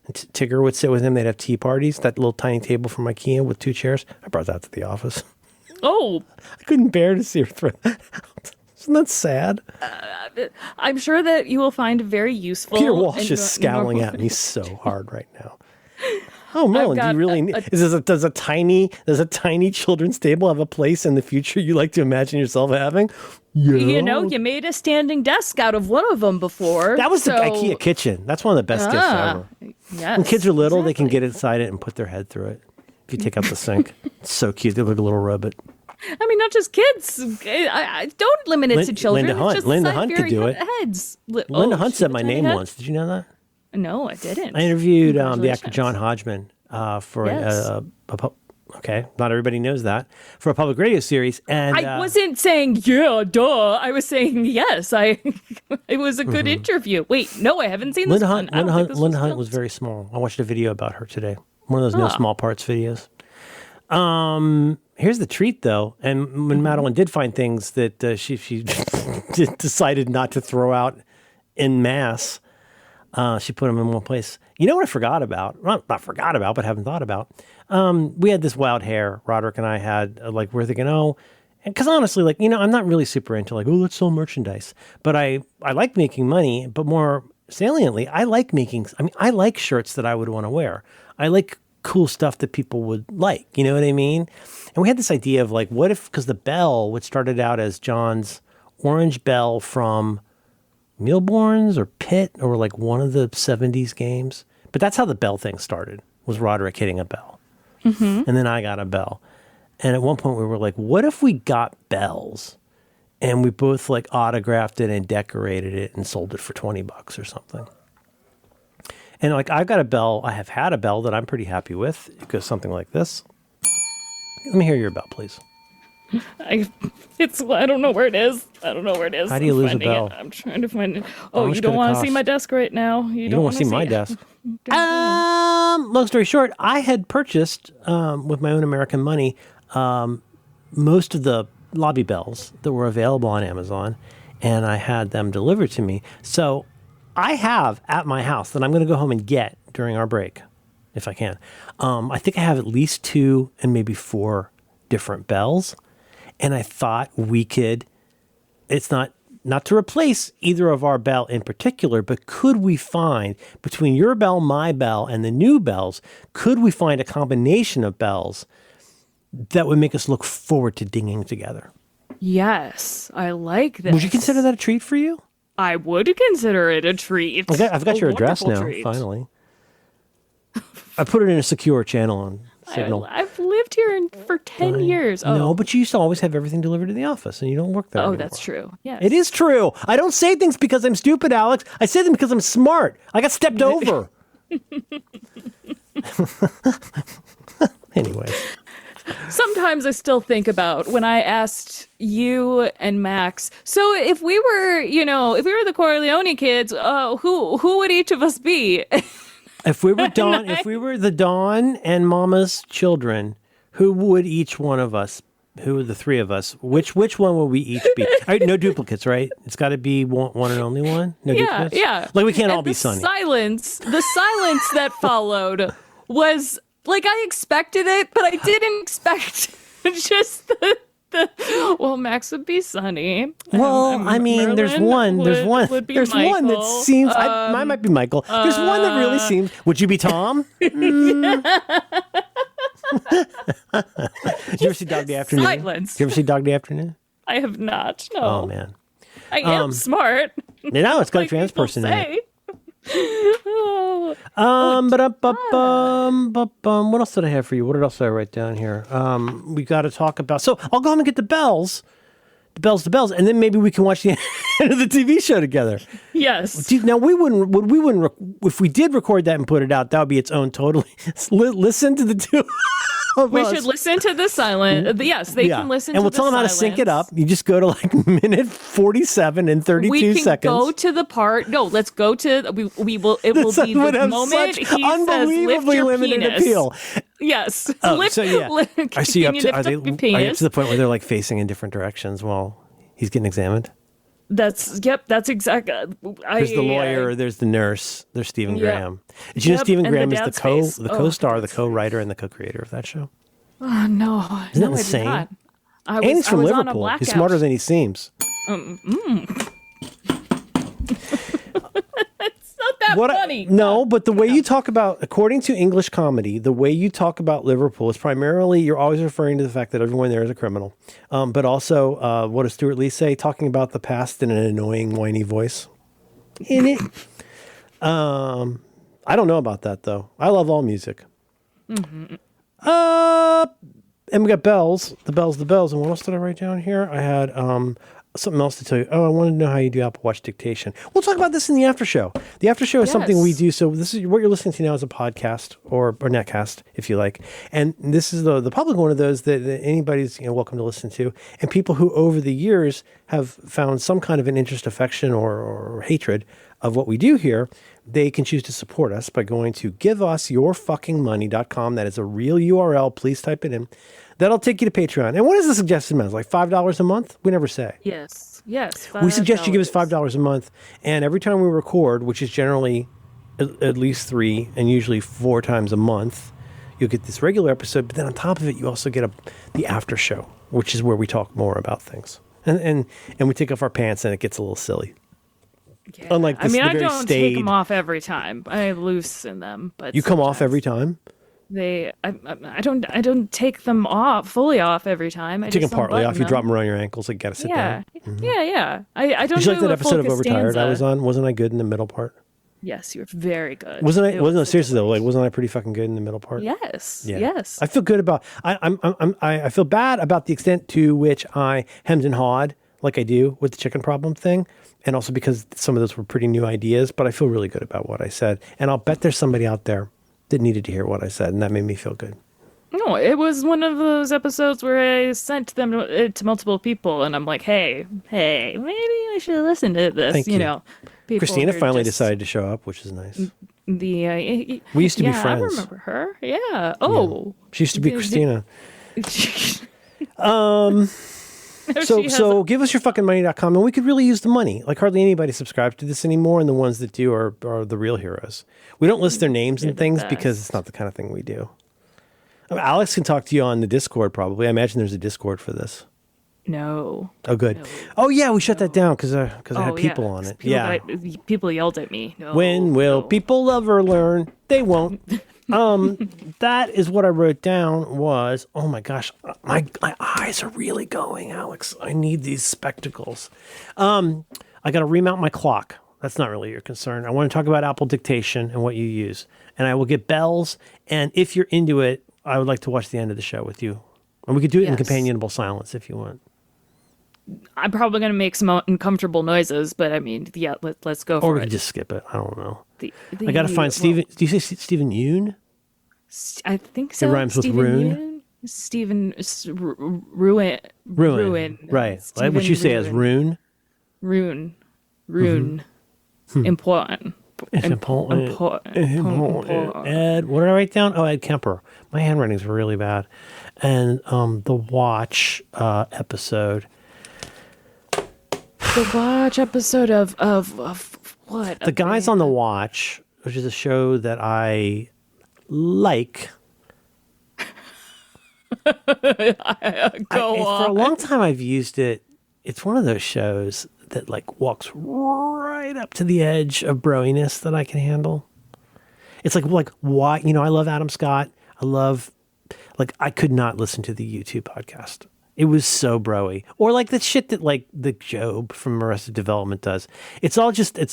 And Tigger would sit with him. They'd have tea parties. That little tiny table from IKEA with 2 chairs. I brought that to the office. Oh, I couldn't bear to see her throw that out. Isn't that sad? I'm sure that you will find very useful. Peter Walsh and is scowling normal- at me so hard right now. Oh, Merlin, do got you really need? Does a tiny children's table have a place in the future you like to imagine yourself having? Yeah. You made a standing desk out of one of them before. That was so, the IKEA kitchen. That's one of the best gifts ever. Yes, When kids are little, they can exactly. get inside it and put their head through it. If you take out the sink, it's so cute. They look like a little robot. I mean, not just kids. Don't limit it to children. Linda Hunt. It's just Linda Hunt could do it. Heads. Linda Hunt said my name head? once. Did you know that? No, I didn't. I interviewed the actor Congratulations. John Hodgman for Yes. okay, not everybody knows that, for a public radio series. And I wasn't saying yeah, duh. I was saying yes. It was a good interview. Wait, no, I haven't seen this Linda one. Hunt. I don't think this Linda Hunt filmed. was very small. I watched a video about her today. One of those no small parts videos. Here's the treat, though. And when Madeline did find things that she decided not to throw out in mass, she put them in one place. You know what I forgot about? Well, not forgot about, but haven't thought about. We had this wild hair. Roderick and I had, we're thinking, because honestly, I'm not really super into let's sell merchandise. But I like making money, but more saliently, I like shirts that I would want to wear. I like cool stuff that people would like. You know what I mean? And we had this idea of what if, because the bell, which started out as John's orange bell from Mealborns or Pitt or one of the 70s games. But that's how the bell thing started, was Roderick hitting a bell. Mm-hmm. And then I got a bell. And at one point we were like, what if we got bells and we both autographed it and decorated it and sold it for $20 or something? And I've got a bell, I have had a bell that I'm pretty happy with. It goes something like this. Let me hear your bell, please. I don't know where it is. I don't know where it is. How do you lose a finding bell? it. I'm trying to find it. Oh, much you could don't it want to see cost? my desk right now. You don't want to see my desk. Long story short, I had purchased, with my own American money, most of the lobby bells that were available on Amazon, and I had them delivered to me. So I have at my house that I'm going to go home and get during our break, if I can. I think I have at least 2 and maybe 4 different bells. And I thought we could, it's not to replace either of our bell in particular, but could we find, between your bell, my bell, and the new bells, could we find a combination of bells that would make us look forward to dinging together? Yes, I like this. Would you consider that a treat for you? I would consider it a treat. Okay, I've got A your address wonderful now, treat. finally. I put it in a secure channel on Signal. I've lived here for 10 years. Oh, No, but you used to always have everything delivered to the office, and you don't work there anymore. that's true. Yes. It is true. I don't say things because I'm stupid, Alex. I say them because I'm smart. I got stepped over. Anyways. Sometimes I still think about when I asked you and Max, so if we were the Corleone kids, who would each of us be? If we were the Dawn and Mama's children, who would each one of us? Who are the 3 of us? Which one will we each be? All right, no duplicates, right? It's got to be one and only one. No duplicates. Yeah. We can't all And be the Sunny. The silence that followed was I expected it, but I didn't expect just well, Max would be Sunny. Well, there's Merlin one. would be There's one that Michael. seems. Mine might be Michael. There's one that really seems. Would you be Tom? Did you ever see Dog Day Afternoon? Silence. Did you ever see Dog Day Afternoon? I have not. No. Oh man. I am smart. No, it's got a like trans people person in it. say. Oh, What else did I have for you? What else did I write down here? We got to talk about. So I'll go home and get the bells, and then maybe we can watch the end of the TV show together. yes. Now we wouldn't. If we did record that and put it out, that would be its own totally. Listen to the 2. We should listen to the silent. Yes, they can listen and to we'll tell them how to sync it up. You just go to minute 47 and 32 we can seconds. go to the part. No, let's go to. We will. It will be would the have moment such he says, "Lift unbelievably your limited penis." appeal. Yes. Oh, lift, so yeah. I see. Can you lift up your Are you up penis? to the point where they're facing in different directions while he's getting examined? That's exactly. There's the lawyer. There's the nurse. There's Stephen Yeah. Graham. Did you know Yep, Stephen and the Graham is dad's the face. co-star, the Dad's co-writer, and the co-creator of that show? Oh no! Isn't that No, I did insane? not. And he's from I was on a Liverpool. blackout. He's smarter than he seems. It's not that funny. No, but the way you talk about, according to English comedy, the way you talk about Liverpool is primarily, you're always referring to the fact that everyone there is a criminal. But also, what does Stuart Lee say? Talking about the past in an annoying, whiny voice. In it. I don't know about that, though. I love all music. Mm-hmm. And we got bells, the bells. And what else did I write down here? I had something else to tell you. Oh, I wanted to know how you do Apple Watch dictation. We'll talk about this in the after show. The after show is something we do. So this is what you're listening to now is a podcast or netcast, if you like. And this is the public one of those that anybody's welcome to listen to. And people who over the years have found some kind of an interest, affection, or hatred of what we do here, they can choose to support us by going to giveusyourfuckingmoney.com. That is a real URL. Please type it in. That'll take you to Patreon. And what is the suggested amount? Like $5 a month? We never say. Yes. We suggest you give us $5 a month. And every time we record, which is generally at least 3 and usually 4 times a month, you'll get this regular episode. But then on top of it, you also get the after show, which is where we talk more about things. And we take off our pants and it gets a little silly. Yeah. Unlike this, I don't take them off every time. I loosen them, but you come off every time. I don't take them fully off every time. I take just them partly off. them. You drop them around your ankles. Like, gotta sit down. Yeah. I don't. Did you like do that a full episode of Overtired Costanza. I was on? Wasn't I good in the middle part? Yes, you were very good. Wasn't I? Wasn't seriously though? Like, wasn't I pretty fucking good in the middle part? Yes. Yeah. Yes. I feel good about. I feel bad about the extent to which I hemmed and hawed like I do with the chicken problem thing. And also because some of those were pretty new ideas, but I feel really good about what I said. And I'll bet there's somebody out there that needed to hear what I said, and that made me feel good. No, it was one of those episodes where I sent them to multiple people, and I'm like, hey, maybe I should listen to this. Thank you. People Christina are finally just decided to show up, which is nice. We used to be friends. I remember her. Yeah. Oh. Yeah. She used to be Christina. So give us your fucking money.com, and we could really use the money. Like hardly anybody subscribes to this anymore, and the ones that do are the real heroes. We don't list their names and things because it's not the kind of thing we do. I mean, Alex can talk to you on the Discord probably. I imagine there's a Discord for this. No. Oh, good. No. Oh, yeah, we shut that down because I had people on it. People yelled at me. No, when will people ever learn? They won't. That is what I wrote down was, oh my gosh, my eyes are really going, Alex. I need these spectacles. I got to remount my clock. That's not really your concern. I want to talk about Apple Dictation and what you use. And I will get bells. And if you're into it, I would like to watch the end of the show with you. And we could do it in companionable silence if you want. I'm probably going to make some uncomfortable noises, but I mean, yeah, let's go for it. Or we could just skip it. I don't know. I got to find Stephen. Do you say Stephen Yoon? I think so. It rhymes with Rune. Stephen Ruin. Right. Stephen what you say as Rune? Rune. Important. Important. Ed, what did I write down? Oh, Ed Kemper. My handwriting's really bad. And the Watch episode. The Watch episode of what? The Guys on the Watch, which is a show that I like. Go on. For a long time I've used it. It's one of those shows that like walks right up to the edge of broiness that I can handle. It's like why, I love Adam Scott. I could not listen to the U2 podcast. It was so broy. Or like the shit that like the Job from Arrested Development does. It's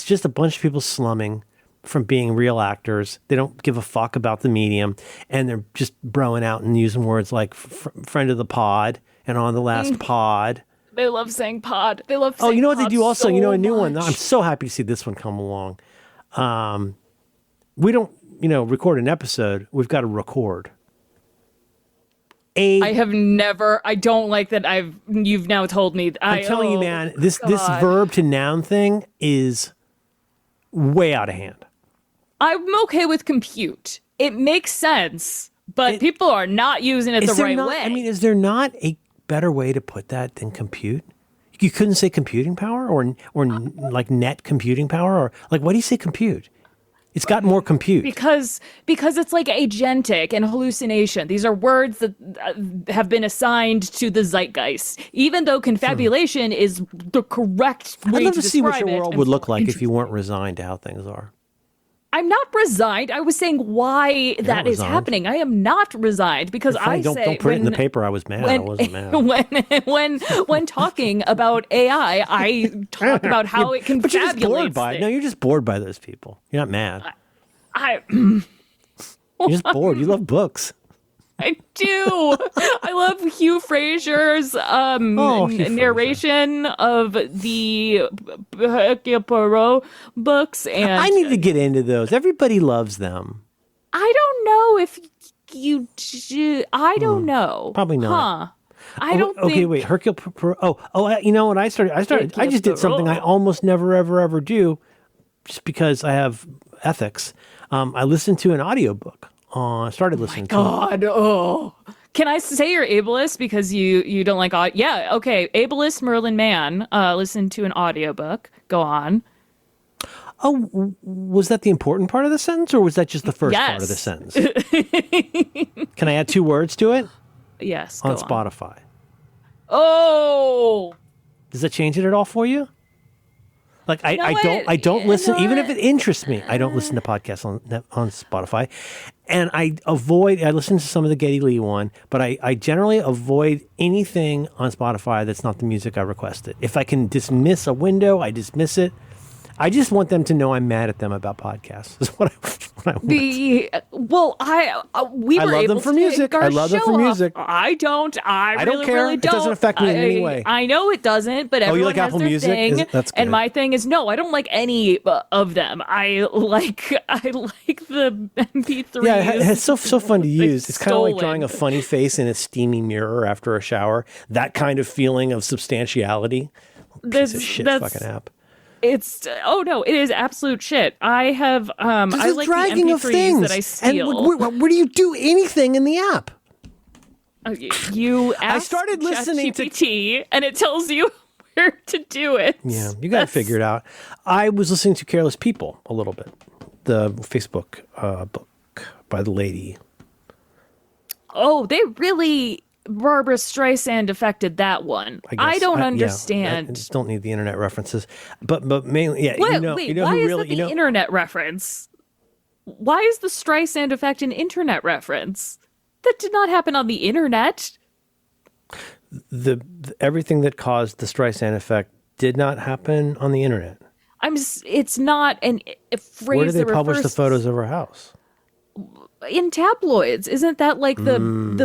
just a bunch of people slumming from being real actors. They don't give a fuck about the medium, and they're just broing out and using words like friend of the pod and on the last pod. They love saying pod. They love saying you know what they do also? So a new much. one. I'm so happy to see this one come along. We don't, record an episode. We've got to record. I don't like that you've now told me. I'm telling you, man, this verb to noun thing is way out of hand. I'm okay with compute. It makes sense, but people are not using it the right way. I mean, is there not a better way to put that than compute? You couldn't say computing power or like net computing power or like, why do you say compute? It's got more compute. Because it's like agentic and hallucination. These are words that have been assigned to the zeitgeist, even though confabulation is the correct way to describe it. I'd love to see what your world would look like if you weren't resigned to how things are. I'm not resigned. I was saying why that is happening. I am not resigned because don't put it in the paper. I was mad. I wasn't mad. When talking about AI, I talk about how it confabulates. But you're just bored by it. No, you're just bored by those people. You're not mad. You're just bored. You love books. I do. I love Hugh Fraser's Hugh Fraser. narration of the Hercule Poirot books, and I need to get into those. Everybody loves them. I don't know if you. I don't know. Probably not. Huh? I don't think. Okay, wait. Hercule Poirot. You know what? I just did something I almost never, ever do, just because I have ethics. I listened to an audiobook. I started listening to it. God, oh. Can I say you're ableist because you don't like audio? Yeah, okay. Ableist Merlin Mann listened to an audiobook. Go on. Oh, was that the important part of the sentence, or was that just the first part of the Yes. sentence? Can I add 2 words to it? Yes, On go Spotify. Oh, Does that change it at all for you? Like know I what? don't listen, know even if what? it interests me. I don't listen to podcasts on Spotify, and I listen to some of the Geddy Lee one, but I generally avoid anything on Spotify that's not the music I requested. If I can dismiss a window, I dismiss it. I just want them to know I'm mad at them about podcasts. Is what I want. we were love able them for to music. take our I love them show for off. music. I don't. I don't really, care. really It don't. doesn't affect me in any way. I know it doesn't, but you everyone like has Apple their Music? thing. That's good. And my thing is, no, I don't like any of them. I like the MP3s. Yeah, it's so fun to use. It's kind of like stolen. drawing a funny face in a steamy mirror after a shower. That kind of feeling of substantiality. Piece of shit fucking app. It's no, it is absolute shit. I have I There's like dragging the of MP3s things. that I steal. And where do you do anything in the app? You ask started listening to- ChatGPT and it tells you where to do it. Yeah, you got to figure it out. I was listening to Careless People a little bit, the Facebook book by the lady. Oh, they really Barbara Streisand affected that one. I I guess. don't I understand. just don't need the internet references, but mainly, yeah. Wait, you know why who is really, that the internet reference? Why is the Streisand effect an internet reference? That did not happen on the internet. the everything that caused the Streisand effect did not happen on the internet. It's not a phrase. Where do they that publish the refers photos of her house? in tabloids? Isn't that like the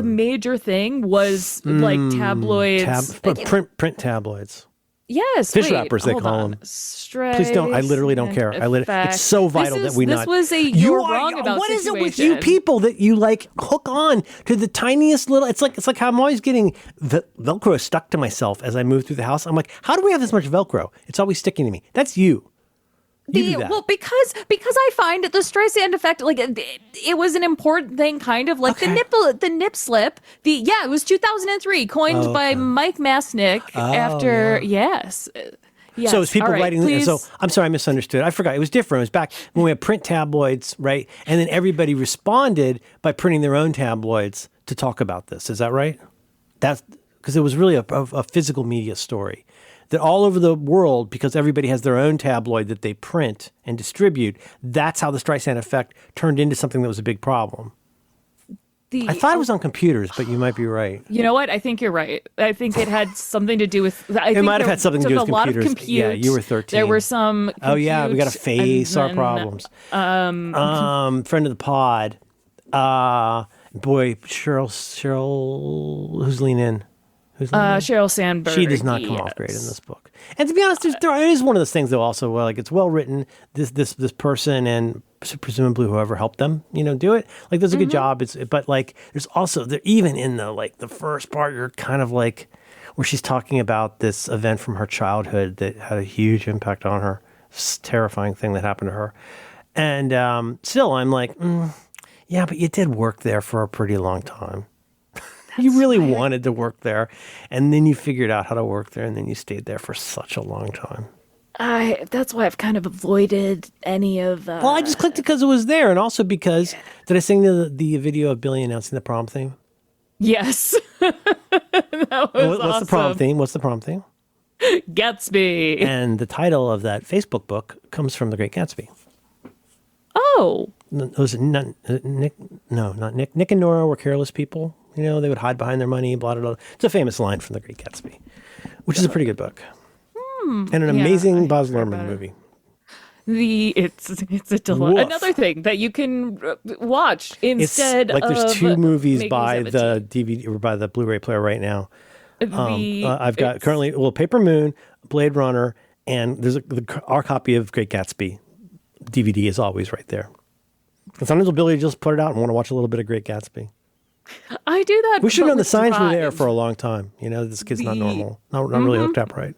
major thing? Was like tabloids, Print tabloids. Yes, Fish wait, wrap-ers, they hold call on. them. Please don't. I literally don't care. It's so vital that we this not. was a You you're are- wrong about What is it with situation. you people that you like hook on to the tiniest little? It's like how I'm always getting Velcro stuck to myself as I move through the house. I'm like, how do we have this much Velcro? It's always sticking to me. That's you. You do that. Well, because I find the Streisand effect, like it was an important thing, kind of like the nip slip. It was 2003, coined by Mike Masnick after yes. Yes. So it's people All right, writing. please. So I'm sorry, I misunderstood. I forgot. It was different. It was back when we had print tabloids, right? And then everybody responded by printing their own tabloids to talk about this. Is that right? That's because it was really a physical media story that all over the world, because everybody has their own tabloid that they print and distribute. That's how the Streisand effect turned into something that was a big problem. I thought it was on computers, but you might be right. You know what? I think you're right. I think it had something to do with. It might have had something to do with a lot of computers. compute. Yeah, you were 13. There were some. Oh yeah, we got to compute, face our and then, problems. Friend of the pod, boy, Cheryl, who's lean in? Sheryl Sandberg. She does not come off great in this book. And to be honest, there is one of those things though. Also, where like it's well written. This person and presumably whoever helped them, do it. Like does a good job. But like there's also even in the first part, you're kind of like where she's talking about this event from her childhood that had a huge impact on her. This terrifying thing that happened to her. And still, I'm like, yeah, but you did work there for a pretty long time. You really wanted to work there, and then you figured out how to work there, and then you stayed there for such a long time. That's why I've kind of avoided any of. Well, I just clicked it because it was there, and also because did I sing the video of Billy announcing the prom theme? Yes, that was What's the prom awesome. theme? What's the prom theme? Gatsby. And the title of that Facebook book comes from The Great Gatsby. Oh, Was it not Nick? No, not Nick. Nick and Nora were careless people. They would hide behind their money, blah, blah, blah. It's a famous line from The Great Gatsby, which is a pretty good book. And an amazing Baz Luhrmann movie. It's a Woof. another thing that you can watch It's instead like of there's two movies making by 17. the DVD or by the Blu-ray player right now. I've got It's- currently Paper Moon, Blade Runner, and there's our copy of Great Gatsby DVD is always right there. And sometimes Billy just put it out and want to watch a little bit of Great Gatsby. I do that. We should have but known the with signs were there Drive. for a long time. You know, this kid's not The- normal, not really hooked up right.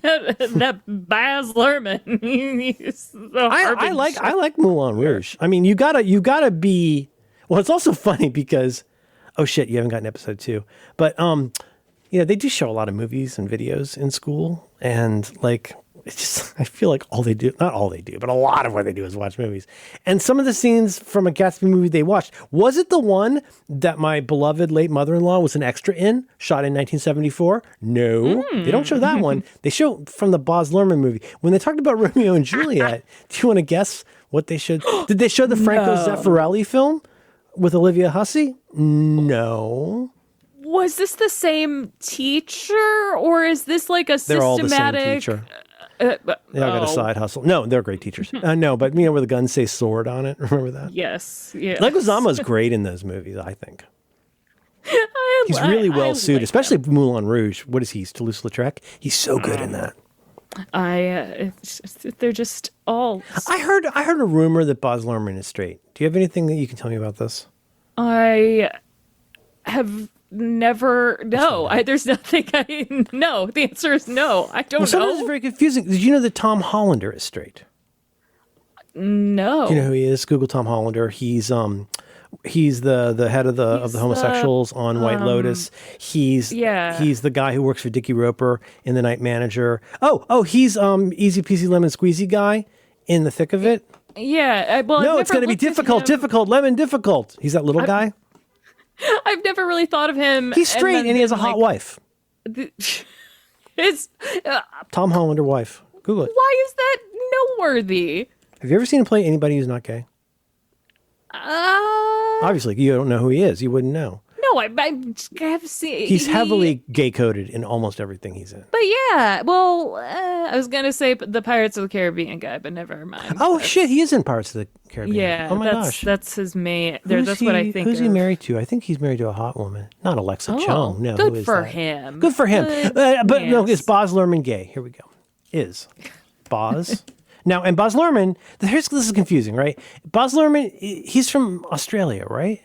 that Baz Luhrmann. He's the I like Moulin Rouge. I mean, you gotta be. Well, it's also funny because, oh shit, you haven't gotten episode 2, but you know, they do show a lot of movies and videos in school, and like it's just I feel like not all they do, but a lot of what they do is watch movies. And some of the scenes from a Gatsby movie they watched, was it the one that my beloved late mother-in-law was an extra in, shot in 1974? No, they don't show that one. They show from the Baz Luhrmann movie. When they talked about Romeo and Juliet, do you want to guess what they showed? Did they show the Franco Zeffirelli film with Olivia Hussey? No. Was this the same teacher, or is this like a They're all the same systematic? teacher. They all got a side hustle. No, they're great teachers. No, but you know where the guns say sword on it? Remember that? Yes. Yeah. Leguizamo's great in those movies, I think. He's really well suited, like especially Moulin Rouge. What is he? Toulouse-Lautrec? He's so good in that. They're just all. I heard a rumor that Baz Luhrmann is straight. Do you have anything that you can tell me about this? I have never. No, there's nothing. No, the answer is no. I don't Sometimes it's know. very confusing. Did you know that Tom Hollander is straight? No. Do you know who he is? Google Tom Hollander. He's the head of the homosexuals on White Lotus. He's the guy who works for Dickie Roper in The Night Manager. Oh, he's Easy Peasy Lemon Squeezy guy in The Thick of It. Yeah. Well, No, it's going to be difficult, lemon difficult. He's that little guy. I've never really thought of him. He's straight and he has a hot wife. It's Tom Hollander wife. Google it. why is that noteworthy? Have you ever seen him play anybody who's not gay? Obviously, you don't know who he is. You wouldn't know. No, I have seen. He's heavily gay coded in almost everything he's in. But yeah, well, I was gonna say the Pirates of the Caribbean guy, but never mind. Oh shit, he is in Pirates of the Caribbean. Yeah, Oh my gosh. that's his main. Who's That's what I think. Who's he of. married to? I think he's married to a hot woman. Not Alexa Oh, Chung. No, good who is for that? him. Good for him. Good But no, man. is Baz Luhrmann gay? Here we go. Is Baz? Now, and Baz Luhrmann, this is confusing, right? Baz Luhrmann, he's from Australia, right?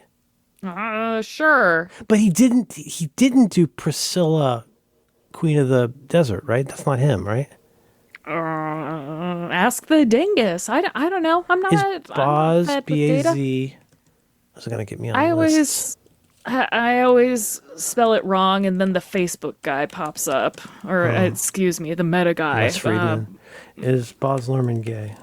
Sure. But he didn't do Priscilla, Queen of the Desert, right? That's not him, right? Ask the dingus. I don't know. I'm not. Is I'm not Baz fed with data. B-A-Z? What's it going to get me on I the list? always spell it wrong, and then the Facebook guy pops up, or excuse me, the Meta guy. Wes Friedman. Is Baz Luhrmann gay?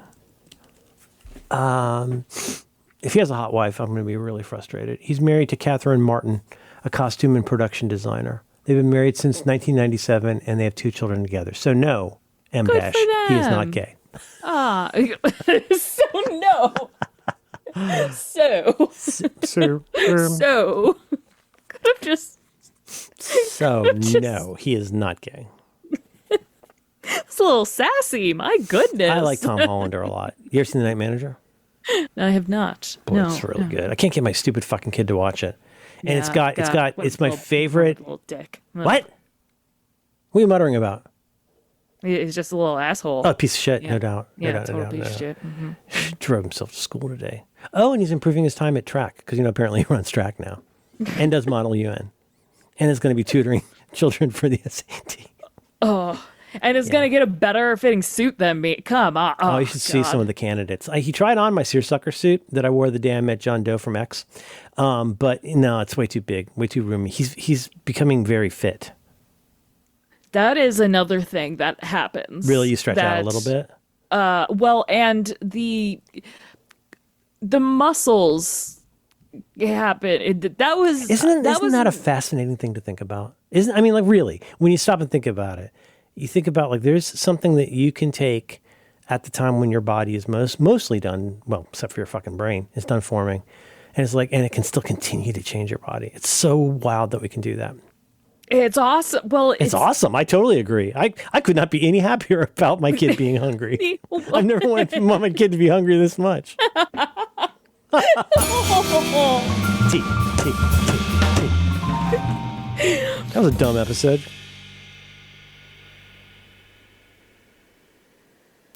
If he has a hot wife, I'm going to be really frustrated. He's married to Catherine Martin, a costume and production designer. They've been married since 1997, and they have 2 children together. So no, M Good dash, for he is not them. gay. So no. So I'm just No, he is not gay. it's a little sassy. My goodness. I like Tom Hollander a lot. You ever seen The Night Manager? I have not. Boy, no, it's really no. good. I can't get my stupid fucking kid to watch it. And Yeah, it's got what it's a my little- favorite. Little dick. What? What are you muttering about? He's just a little asshole. Oh, piece of shit, Yeah. no doubt. Yeah, no doubt, total no doubt, piece no of doubt. shit. Mhm. Drove himself to school today. Oh, and he's improving his time at track because, apparently he runs track now and does Model UN and is going to be tutoring children for the SAT. And is gonna get a better fitting suit than me. Come on. Oh, you should see some of the candidates. He tried on my seersucker suit that I wore the day I met John Doe from X. But no, it's way too big, way too roomy. He's becoming very fit. That is another thing that happens. Really, you stretch out a little bit? Well, and the muscles happen. That was Isn't was that a fascinating thing to think about? Really, when you stop and think about it, you think about there's something that you can take at the time when your body is mostly done, well, except for your fucking brain, it's done forming. And it's and it can still continue to change your body. It's so wild that we can do that. It's awesome. Well, It's awesome. I totally agree. I could not be any happier about my kid bebeing hungry. I've never wanted my kid to be hungry this much. Tea. That was a dumb episode.